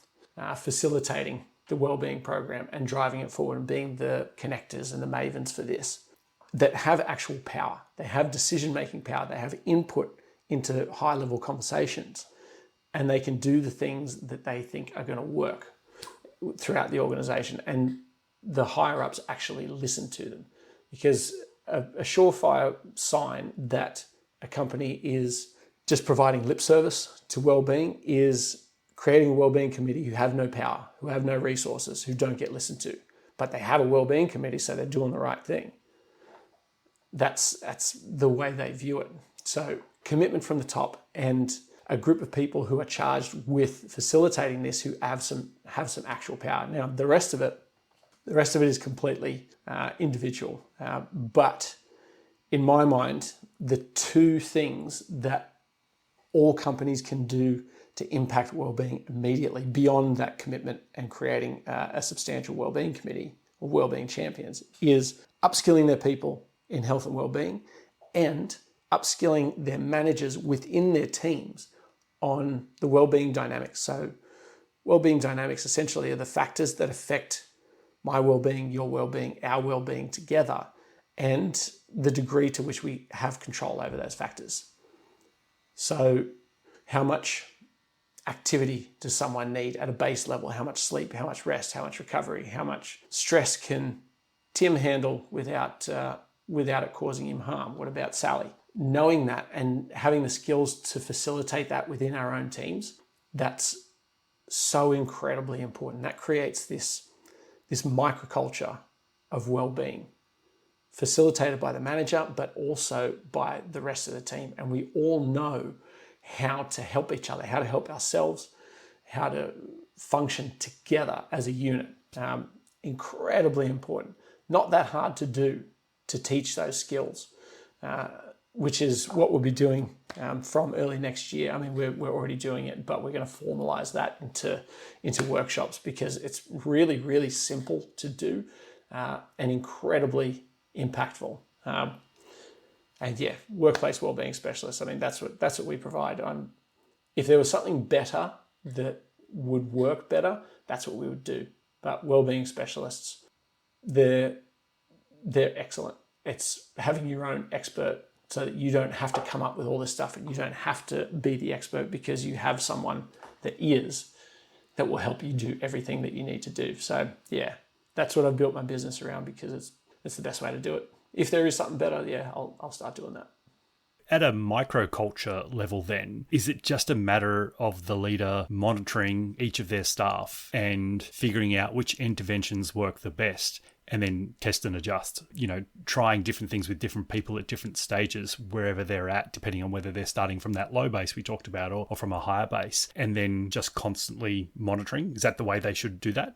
facilitating the wellbeing program and driving it forward and being the connectors and the mavens for this, that have actual power. They have decision-making power. They have input into high-level conversations, and they can do the things that they think are going to work throughout the organization, and the higher-ups actually listen to them. Because a surefire sign that a company is just providing lip service to wellbeing is creating a wellbeing committee who have no power, who have no resources, who don't get listened to, but they have a wellbeing committee, so they're doing the right thing. That's the way they view it. So commitment from the top and a group of people who are charged with facilitating this, who have some actual power. Now the rest of it is completely individual. But in my mind, the two things that all companies can do to impact wellbeing immediately beyond that commitment and creating a substantial wellbeing committee or wellbeing champions is upskilling their people in health and wellbeing and upskilling their managers within their teams on the wellbeing dynamics. So wellbeing dynamics essentially are the factors that affect my wellbeing, your wellbeing, our wellbeing together, and the degree to which we have control over those factors. So how much activity does someone need at a base level? How much sleep, how much rest, how much recovery, how much stress can Tim handle without it causing him harm? What about Sally? Knowing that and having the skills to facilitate that within our own teams, that's so incredibly important. That creates this microculture of well-being, facilitated by the manager, but also by the rest of the team. And we all know how to help each other, how to help ourselves, how to function together as a unit. Incredibly important. Not that hard to do to teach those skills, which is what we'll be doing from early next year. I mean, we're already doing it, but we're going to formalize that into workshops, because it's really, really simple to do and incredibly impactful. And yeah, workplace wellbeing specialists. I mean, that's what we provide. If there was something better that would work better, that's what we would do. But wellbeing specialists, they're excellent. It's having your own expert, so that you don't have to come up with all this stuff and you don't have to be the expert, because you have someone that will help you do everything that you need to do. So yeah, that's what I've built my business around, because it's the best way to do it. If there is something better, yeah, I'll start doing that. At a microculture level then, is it just a matter of the leader monitoring each of their staff and figuring out which interventions work the best, and then test and adjust, trying different things with different people at different stages wherever they're at, depending on whether they're starting from that low base we talked about or from a higher base, and then just constantly monitoring? Is that the way they should do that?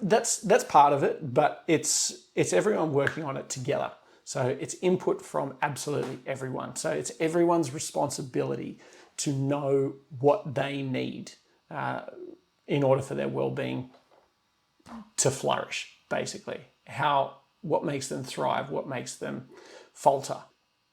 That's part of it, but it's everyone working on it together. So it's input from absolutely everyone. So it's everyone's responsibility to know what they need in order for their well-being to flourish, basically. What makes them thrive, what makes them falter,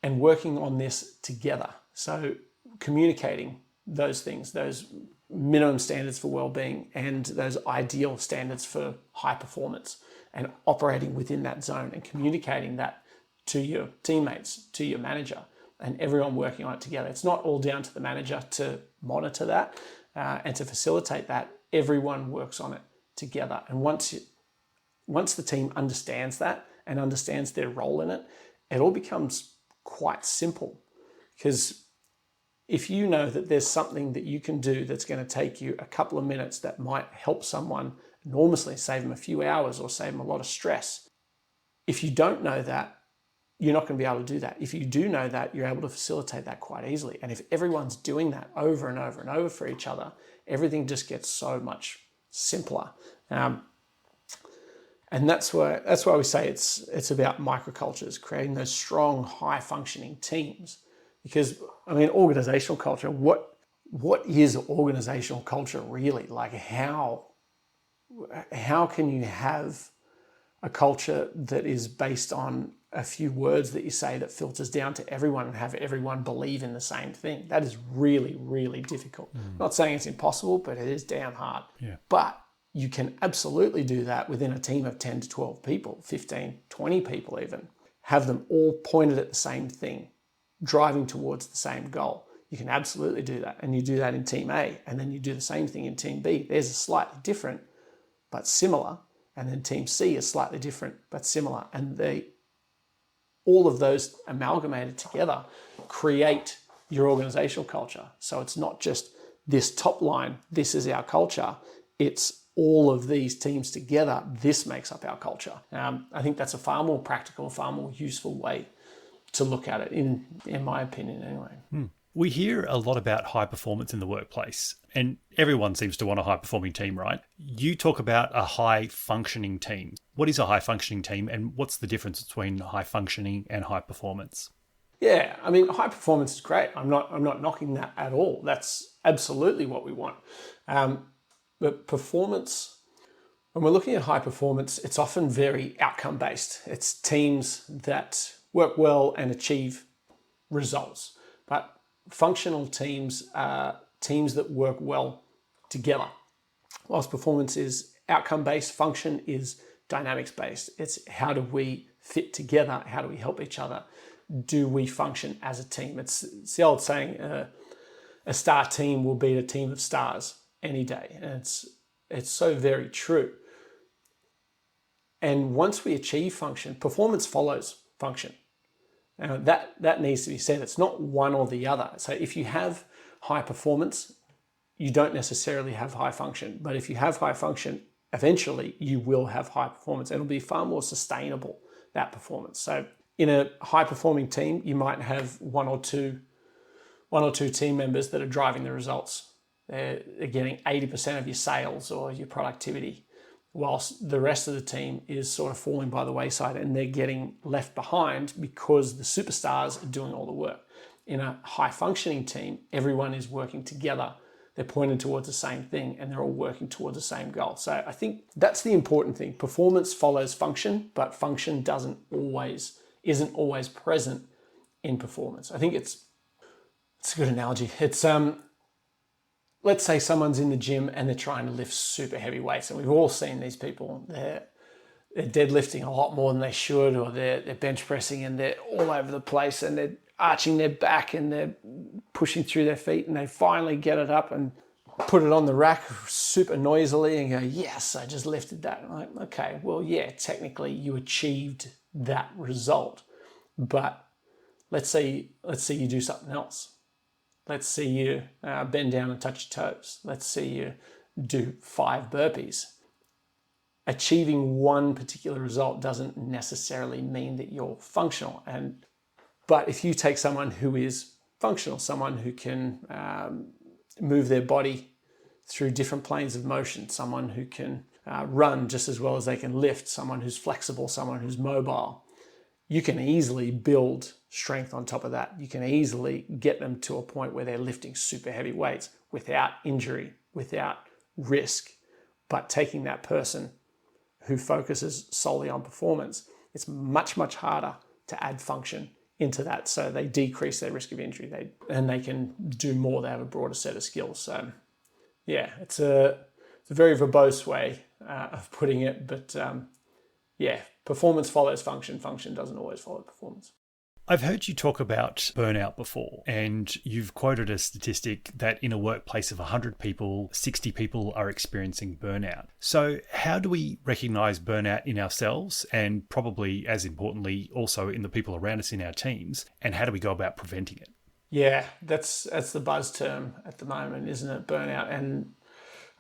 and working on this together. So communicating those things, those minimum standards for well-being and those ideal standards for high performance, and operating within that zone and communicating that to your teammates, to your manager, and everyone working on it together. It's not all down to the manager to monitor that and to facilitate that. Everyone works on it together. And once the team understands that and understands their role in it, it all becomes quite simple. Because if you know that there's something that you can do that's going to take you a couple of minutes that might help someone enormously, save them a few hours or save them a lot of stress, if you don't know that, you're not going to be able to do that. If you do know that, you're able to facilitate that quite easily. And if everyone's doing that over and over and over for each other, everything just gets so much simpler. And that's why we say it's about microcultures, creating those strong, high-functioning teams. Because, I mean, organizational culture, what is organizational culture really? Like, how can you have a culture that is based on a few words that you say that filters down to everyone and have everyone believe in the same thing? That is really, really difficult. Not saying it's impossible, but it is damn hard. Yeah. But you can absolutely do that within a team of 10 to 12 people, 15, 20 people even. Have them all pointed at the same thing, driving towards the same goal. You can absolutely do that. And you do that in team A, and then you do the same thing in team B. There's a slightly different, but similar. And then team C is slightly different, but similar. And all of those amalgamated together create your organizational culture. So it's not just this top line, this is our culture. It's all of these teams together. This makes up our culture. I think that's a far more practical, far more useful way to look at it, in my opinion anyway. We hear a lot about high performance in the workplace, and everyone seems to want a high performing team, right? You talk about a high functioning team. What is a high functioning team, and what's the difference between high functioning and high performance? Yeah, I mean, high performance is great. I'm not knocking that at all. That's absolutely what we want. But performance, when we're looking at high performance, it's often very outcome based. It's teams that work well and achieve results. But functional teams are teams that work well together. Whilst performance is outcome-based, function is dynamics-based. It's how do we fit together? How do we help each other? Do we function as a team? It's the old saying, a star team will beat a team of stars any day. And it's so very true. And once we achieve function, performance follows function. Now that needs to be said. It's not one or the other. So if you have high performance, you don't necessarily have high function. But if you have high function, eventually you will have high performance. It'll be far more sustainable, that performance. So in a high performing team, you might have one or two team members that are driving the results. They're getting 80% of your sales or your productivity. whilst the rest of the team is sort of falling by the wayside and they're getting left behind because the superstars are doing all the work. In a high functioning team, everyone is working together. They're pointed towards the same thing and they're all working towards the same goal. So I think that's the important thing. Performance follows function, but function isn't always present in performance. I think it's a good analogy. It's let's say someone's in the gym and they're trying to lift super heavy weights, and we've all seen these people. They're deadlifting a lot more than they should, or they're bench pressing and they're all over the place and they're arching their back and they're pushing through their feet, and they finally get it up and put it on the rack super noisily and go, yes, I just lifted that. I'm like, okay, well, yeah, technically you achieved that result, but let's say you do something else. Let's see you bend down and touch your toes. Let's see you do 5 burpees. Achieving one particular result doesn't necessarily mean that you're functional. But if you take someone who is functional, someone who can move their body through different planes of motion, someone who can run just as well as they can lift, someone who's flexible, someone who's mobile, you can easily build strength on top of that. You can easily get them to a point where they're lifting super heavy weights without injury, without risk. But taking that person who focuses solely on performance, it's much, much harder to add function into that. So they decrease their risk of injury and they can do more. They have a broader set of skills. So yeah, it's a very verbose way of putting it, but yeah, performance follows function. Function doesn't always follow performance. I've heard you talk about burnout before, and you've quoted a statistic that in a workplace of 100 people, 60 people are experiencing burnout. So how do we recognize burnout in ourselves, and probably as importantly, also in the people around us in our teams, and how do we go about preventing it? Yeah, that's the buzz term at the moment, isn't it? Burnout. And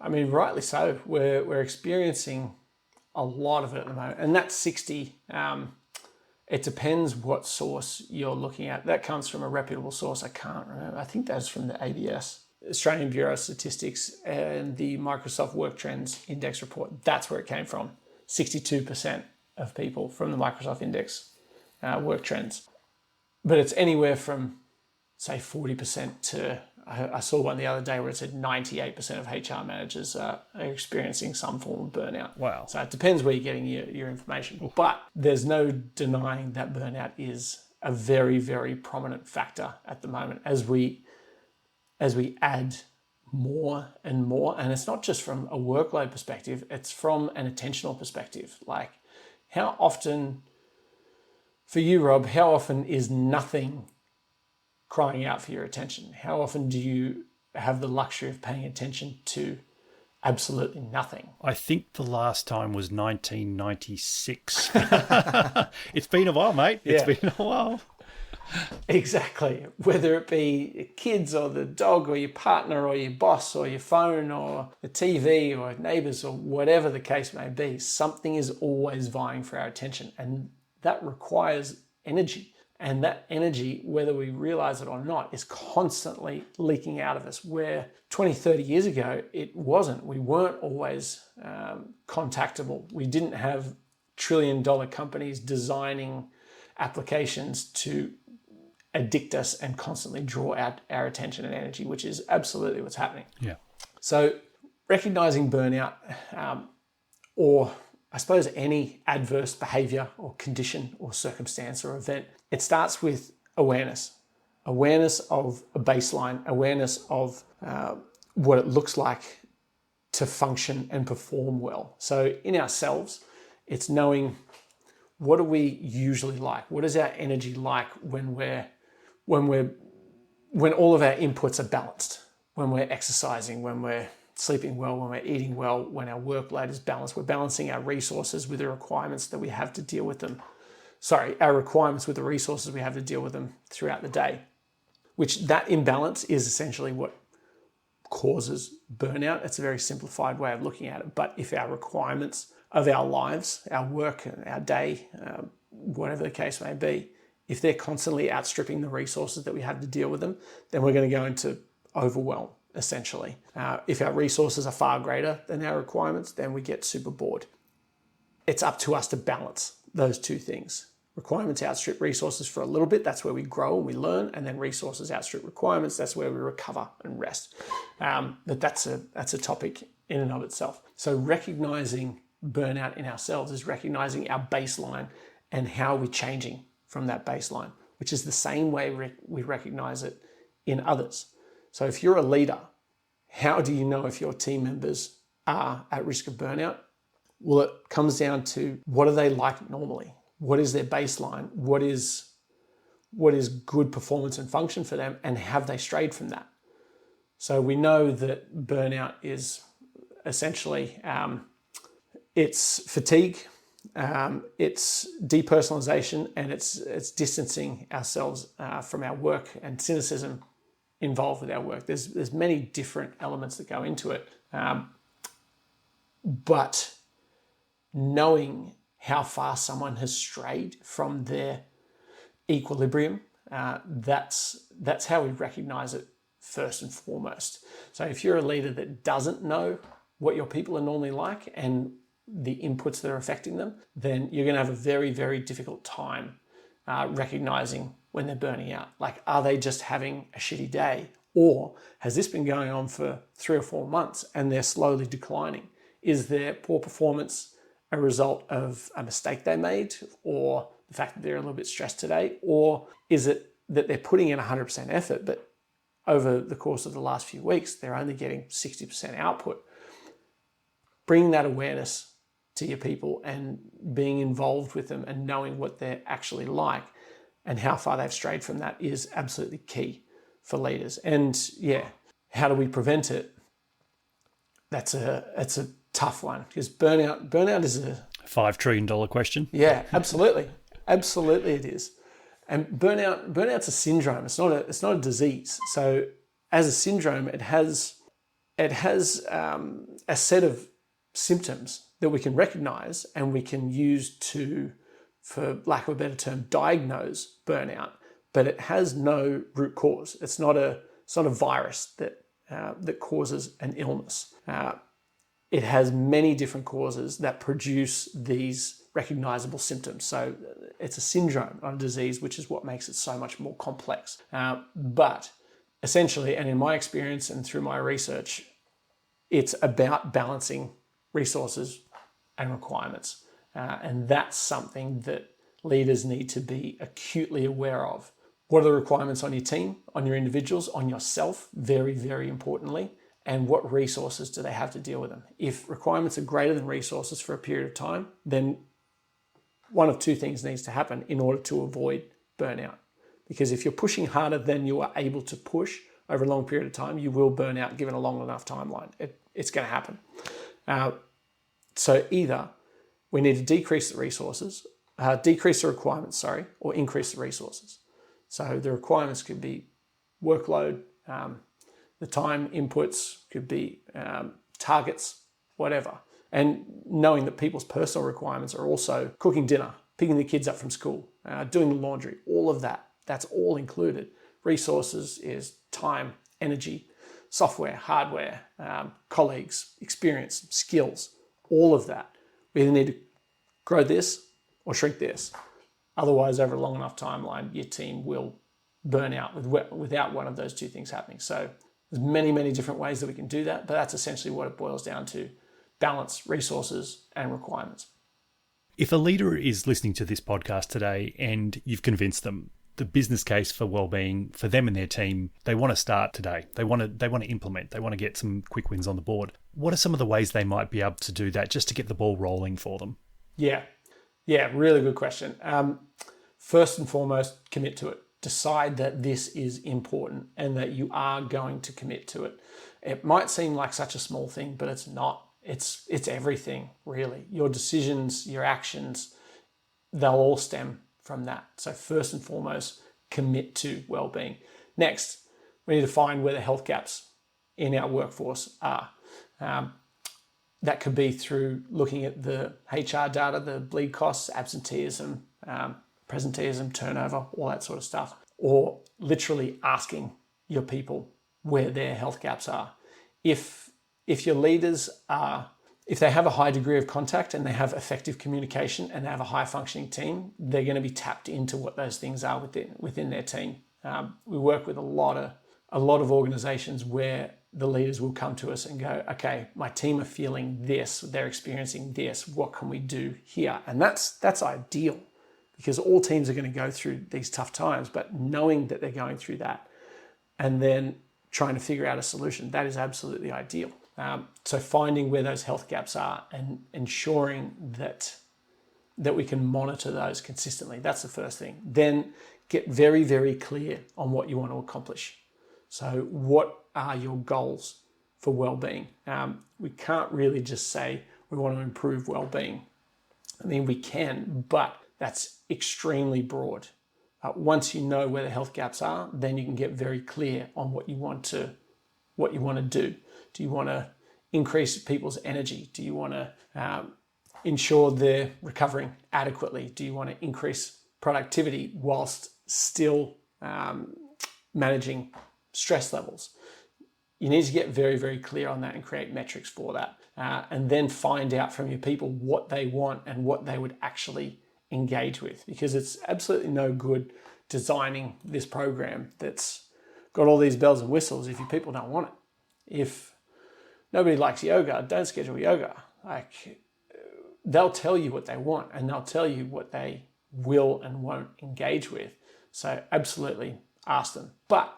I mean, rightly so. We're experiencing a lot of it at the moment, and that's 60. It depends what source you're looking at. That comes from a reputable source. I can't remember. I think that's from the ABS, Australian Bureau of Statistics, and the Microsoft Work Trends Index report. That's where it came from. 62% of people from the Microsoft Index work trends. But it's anywhere from, say, 40% to, I saw one the other day where it said 98% of HR managers are experiencing some form of burnout. Wow. So it depends where you're getting your information. But there's no denying that burnout is a very, very prominent factor at the moment as we add more and more. And it's not just from a workload perspective, it's from an attentional perspective. Like, how often, for you, Rob, how often is nothing crying out for your attention? How often do you have the luxury of paying attention to absolutely nothing? I think the last time was 1996. It's been a while, mate. It's been a while. Exactly. Whether it be your kids or the dog or your partner or your boss or your phone or the TV or neighbors or whatever the case may be, something is always vying for our attention, and that requires energy. And that energy, whether we realize it or not, is constantly leaking out of us. Where 20, 30 years ago, it wasn't. We weren't always contactable. We didn't have trillion-dollar companies designing applications to addict us and constantly draw out our attention and energy, which is absolutely what's happening. Yeah. So recognizing burnout, or I suppose any adverse behavior or condition or circumstance or event, it starts with awareness of a baseline, awareness of what it looks like to function and perform well. So in ourselves, it's knowing, what do we usually like? What is our energy like when all of our inputs are balanced? When we're exercising, when we're sleeping well, when we're eating well, when our workload is balanced, we're balancing our resources with the requirements that we have to deal with them. Our requirements with the resources we have to deal with them throughout the day, which that imbalance is essentially what causes burnout. It's a very simplified way of looking at it. But if our requirements of our lives, our work and our day, whatever the case may be, if they're constantly outstripping the resources that we have to deal with them, then we're going to go into overwhelm. essentially. If our resources are far greater than our requirements, then we get super bored. It's up to us to balance those two things. Requirements outstrip resources for a little bit. That's where we grow and we learn. And then resources outstrip requirements. That's where we recover and rest. But that's a topic in and of itself. So recognizing burnout in ourselves is recognizing our baseline and how we're changing from that baseline, which is the same way we recognize it in others. So if you're a leader, how do you know if your team members are at risk of burnout? Well, it comes down to, what are they like normally? What is their baseline? What is good performance and function for them? And have they strayed from that? So we know that burnout is essentially, it's fatigue, it's depersonalization, and it's distancing ourselves from our work, and cynicism involved with our work. There's many different elements that go into it. But knowing how far someone has strayed from their equilibrium, that's how we recognize it first and foremost. So if you're a leader that doesn't know what your people are normally like and the inputs that are affecting them, then you're going to have a very, very difficult time recognizing when they're burning out. Like, are they just having a shitty day? Or has this been going on for 3 or 4 months and they're slowly declining? Is their poor performance a result of a mistake they made, or the fact that they're a little bit stressed today? Or is it that they're putting in 100% effort, but over the course of the last few weeks, they're only getting 60% output? Bringing that awareness to your people and being involved with them and knowing what they're actually like and how far they've strayed from that is absolutely key for leaders. And yeah, how do we prevent it? It's a tough one, because burnout is a $5 trillion question. Yeah, absolutely. Absolutely it is. And burnout's a syndrome. It's not a disease. So as a syndrome, it has a set of symptoms that we can recognize and we can use to, for lack of a better term, diagnose burnout. But it has no root cause. It's not a virus that causes an illness. It has many different causes that produce these recognizable symptoms. So it's a syndrome, not a disease, which is what makes it so much more complex. But essentially, and in my experience and through my research, it's about balancing resources and requirements. And that's something that leaders need to be acutely aware of. What are the requirements on your team, on your individuals, on yourself, very, very importantly, and what resources do they have to deal with them? If requirements are greater than resources for a period of time, then one of two things needs to happen in order to avoid burnout. Because if you're pushing harder than you are able to push over a long period of time, you will burn out given a long enough timeline. It's going to happen. So either we need to decrease the requirements, or increase the resources. So the requirements could be workload, the time inputs could be targets, whatever. And knowing that people's personal requirements are also cooking dinner, picking the kids up from school, doing the laundry, all of that, that's all included. Resources is time, energy, software, hardware, colleagues, experience, skills, all of that. We either need to grow this or shrink this. Otherwise, over a long enough timeline, your team will burn out without one of those two things happening. So there's many, many different ways that we can do that, but that's essentially what it boils down to: balance, resources, and requirements. If a leader is listening to this podcast today and you've convinced them the business case for wellbeing for them and their team, they want to start today. They want to implement. They want to get some quick wins on the board. What are some of the ways they might be able to do that just to get the ball rolling for them? Yeah, really good question. First and foremost, commit to it. Decide that this is important and that you are going to commit to it. It might seem like such a small thing, but it's not. It's everything, really. Your decisions, your actions, they'll all stem from that. So first and foremost, commit to well-being. Next, we need to find where the health gaps in our workforce are. That could be through looking at the HR data, the bleed costs, absenteeism, presenteeism, turnover, all that sort of stuff. Or literally asking your people where their health gaps are. If your leaders are, if they have a high degree of contact and they have effective communication and they have a high functioning team, they're going to be tapped into what those things are within their team. We work with a lot of organizations where the leaders will come to us and go, okay, my team are feeling this, they're experiencing this, what can we do here? And that's ideal, because all teams are going to go through these tough times, but knowing that they're going through that and then trying to figure out a solution, that is absolutely ideal. So finding where those health gaps are and ensuring that we can monitor those consistently, that's the first thing. Then get very, very clear on what you want to accomplish. So what are your goals for well-being? We can't really just say we want to improve well-being. I mean, we can, but that's extremely broad. Once you know where the health gaps are, then you can get very clear on what you want to do. Do you want to increase people's energy? Do you want to ensure they're recovering adequately? Do you want to increase productivity whilst still managing stress levels? You need to get very, very clear on that and create metrics for that. And then find out from your people what they want and what they would actually engage with. Because it's absolutely no good designing this program that's got all these bells and whistles if your people don't want it. If nobody likes yoga, don't schedule yoga. They'll tell you what they want and they'll tell you what they will and won't engage with. So absolutely ask them. But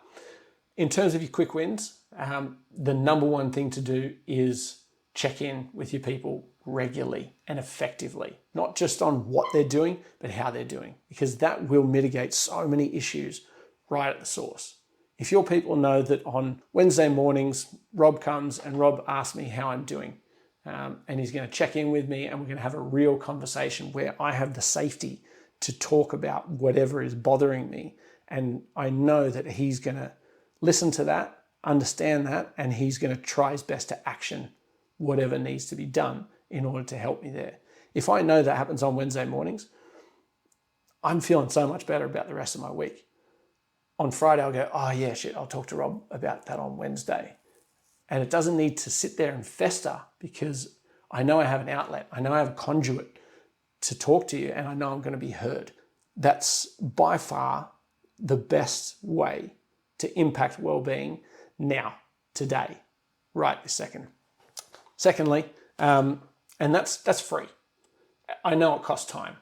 in terms of your quick wins, the number one thing to do is check in with your people regularly and effectively, not just on what they're doing, but how they're doing, because that will mitigate so many issues right at the source. If your people know that on Wednesday mornings, Rob comes and Rob asks me how I'm doing, and he's going to check in with me and we're going to have a real conversation where I have the safety to talk about whatever is bothering me. And I know that he's going to listen to that, understand that, and he's going to try his best to action whatever needs to be done in order to help me there. If I know that happens on Wednesday mornings, I'm feeling so much better about the rest of my week. On Friday, I'll go, oh yeah, shit, I'll talk to Rob about that on Wednesday. And it doesn't need to sit there and fester, because I know I have an outlet. I know I have a conduit to talk to you, and I know I'm going to be heard. That's by far the best way to impact well-being now, today, right this second. Secondly, and that's free. I know it costs time.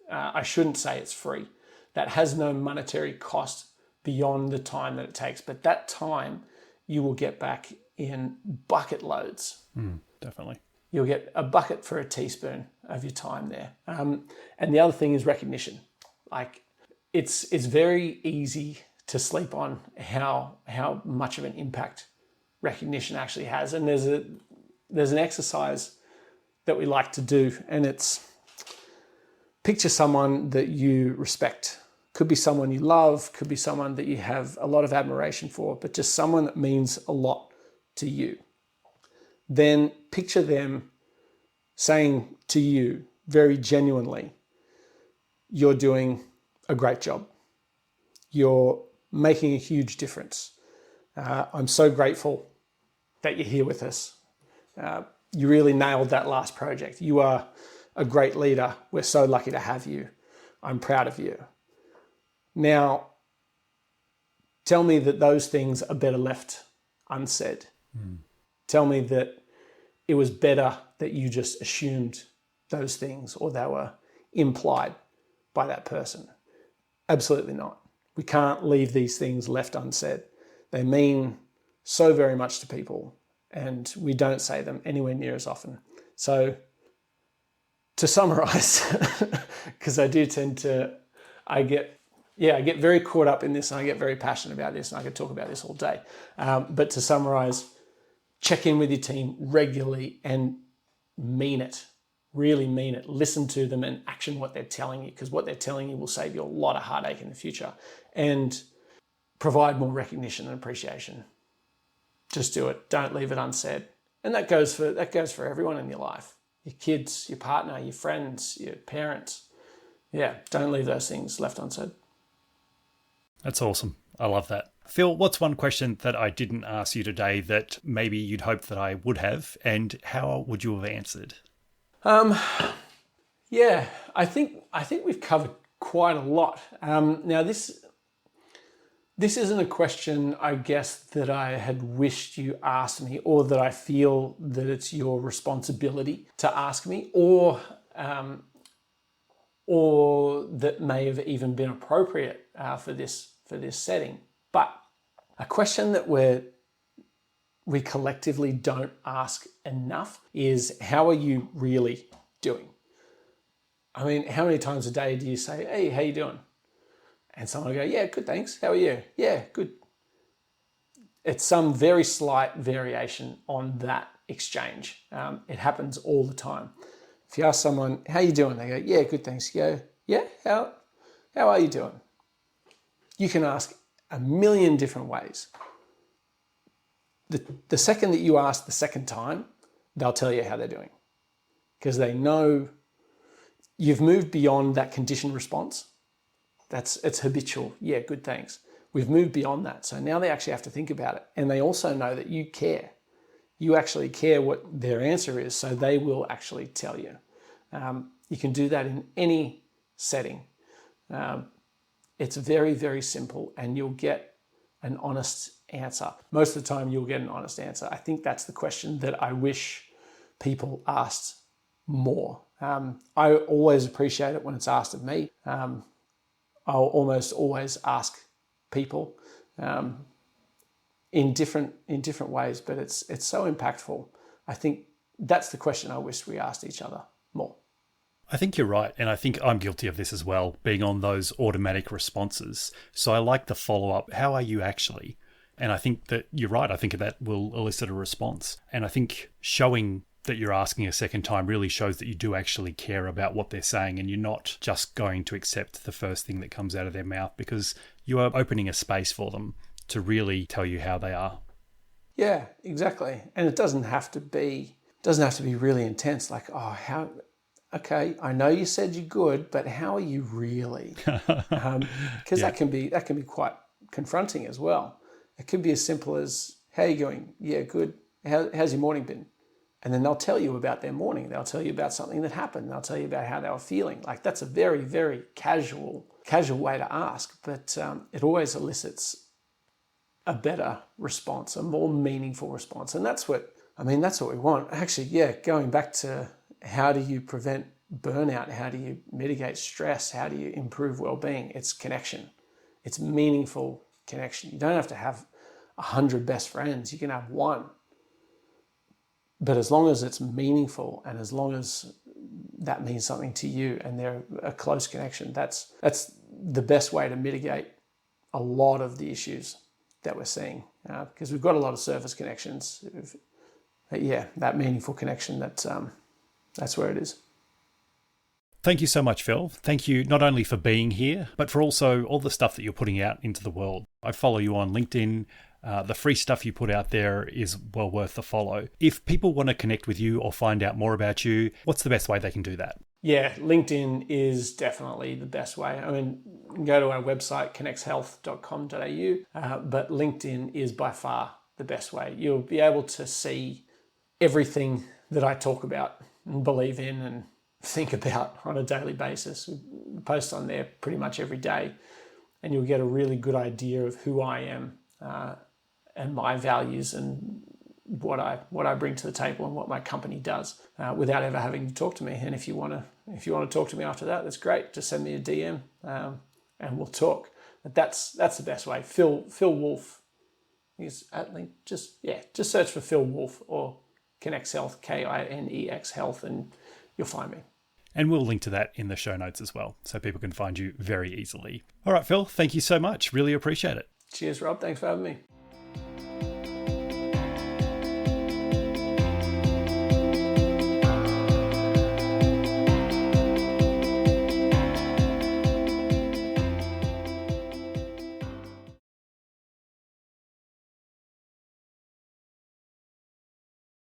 I shouldn't say it's free. That has no monetary cost beyond the time that it takes, but that time you will get back in bucket loads. Definitely. You'll get a bucket for a teaspoon of your time there. And the other thing is recognition. Like it's very easy to sleep on how much of an impact recognition actually has. And there's an exercise that we like to do, and it's picture someone that you respect. Could be someone you love, could be someone that you have a lot of admiration for, but just someone that means a lot to you. Then picture them saying to you very genuinely, you're doing a great job. You're making a huge difference. I'm so grateful that you're here with us. You really nailed that last project. You are a great leader. We're so lucky to have you. I'm proud of you. Now, tell me that those things are better left unsaid. Tell me that it was better that you just assumed those things or they were implied by that person. Absolutely not. We can't leave these things left unsaid. They mean so very much to people, and we don't say them anywhere near as often. So to summarize, because I do tend to, I get very caught up in this and I get very passionate about this and I could talk about this all day. But to summarize, check in with your team regularly and mean it. Really mean it. Listen to them and action what they're telling you, because what they're telling you will save you a lot of heartache in the future. And provide more recognition and appreciation. Just do it. Don't leave it unsaid. And that goes for everyone in your life. Your kids, your partner, your friends, your parents. Yeah, don't leave those things left unsaid. That's awesome. I love that. Phil, what's one question that I didn't ask you today that maybe you'd hoped that I would have, and how would you have answered? Yeah, I think we've covered quite a lot. Now this isn't a question, I guess, that I had wished you asked me, or that I feel that it's your responsibility to ask me, or that may have even been appropriate for this setting. But a question that we collectively don't ask enough is, how are you really doing? I mean, how many times a day do you say, hey, how you doing? And someone will go, yeah, good, thanks. How are you? Yeah, good. It's some very slight variation on that exchange. It happens all the time. If you ask someone, how you doing? They go, yeah, good, thanks. You go, yeah, how are you doing? You can ask a million different ways. The second that you ask the second time, they'll tell you how they're doing, because they know you've moved beyond that conditioned response. It's habitual. Yeah, good, thanks. We've moved beyond that. So now they actually have to think about it. And they also know that you care. You actually care what their answer is, so they will actually tell you. You can do that in any setting. It's very, very simple, and you'll get an honest answer. Most of the time, you'll get an honest answer. I think that's the question that I wish people asked more. I always appreciate it when it's asked of me. I'll almost always ask people in different ways, but it's so impactful. I think that's the question I wish we asked each other more. I think you're right, and I think I'm guilty of this as well, being on those automatic responses. So I like the follow-up, how are you actually? And I think that you're right. I think that will elicit a response. And I think showing that you're asking a second time really shows that you do actually care about what they're saying, and you're not just going to accept the first thing that comes out of their mouth, because you are opening a space for them to really tell you how they are. Yeah, exactly. And it doesn't have to be really intense, like, oh, how, okay, I know you said you're good, but how are you really? Because that can be quite confronting as well. It could be as simple as, how are you going? Yeah, good. How's your morning been? And then they'll tell you about their morning. They'll tell you about something that happened. They'll tell you about how they were feeling. Like, that's a very, very casual way to ask, but it always elicits a better response, a more meaningful response. And that's what we want. Actually, yeah, going back to, how do you prevent burnout? How do you mitigate stress? How do you improve well-being? It's connection. It's meaningful connection. You don't have to have 100 best friends. You can have one. But as long as it's meaningful, and as long as that means something to you and they're a close connection, that's the best way to mitigate a lot of the issues that we're seeing. Because we've got a lot of surface connections. Yeah, that meaningful connection, that's where it is. Thank you so much, Phil. Thank you not only for being here, but for also all the stuff that you're putting out into the world. I follow you on LinkedIn. The free stuff you put out there is well worth the follow. If people want to connect with you or find out more about you, what's the best way they can do that? Yeah, LinkedIn is definitely the best way. I mean, go to our website, kinexhealth.com.au, but LinkedIn is by far the best way. You'll be able to see everything that I talk about and believe in and think about on a daily basis. We post on there pretty much every day, and you'll get a really good idea of who I am and my values and what I bring to the table and what my company does without ever having to talk to me. And if you want to talk to me after that, that's great. Just send me a DM and we'll talk. But that's the best way. Phil Wolffe is at link. Just search for Phil Wolffe or Kinex Health, Kinex Health, and you'll find me. And we'll link to that in the show notes as well, so people can find you very easily. All right, Phil, thank you so much. Really appreciate it. Cheers, Rob. Thanks for having me.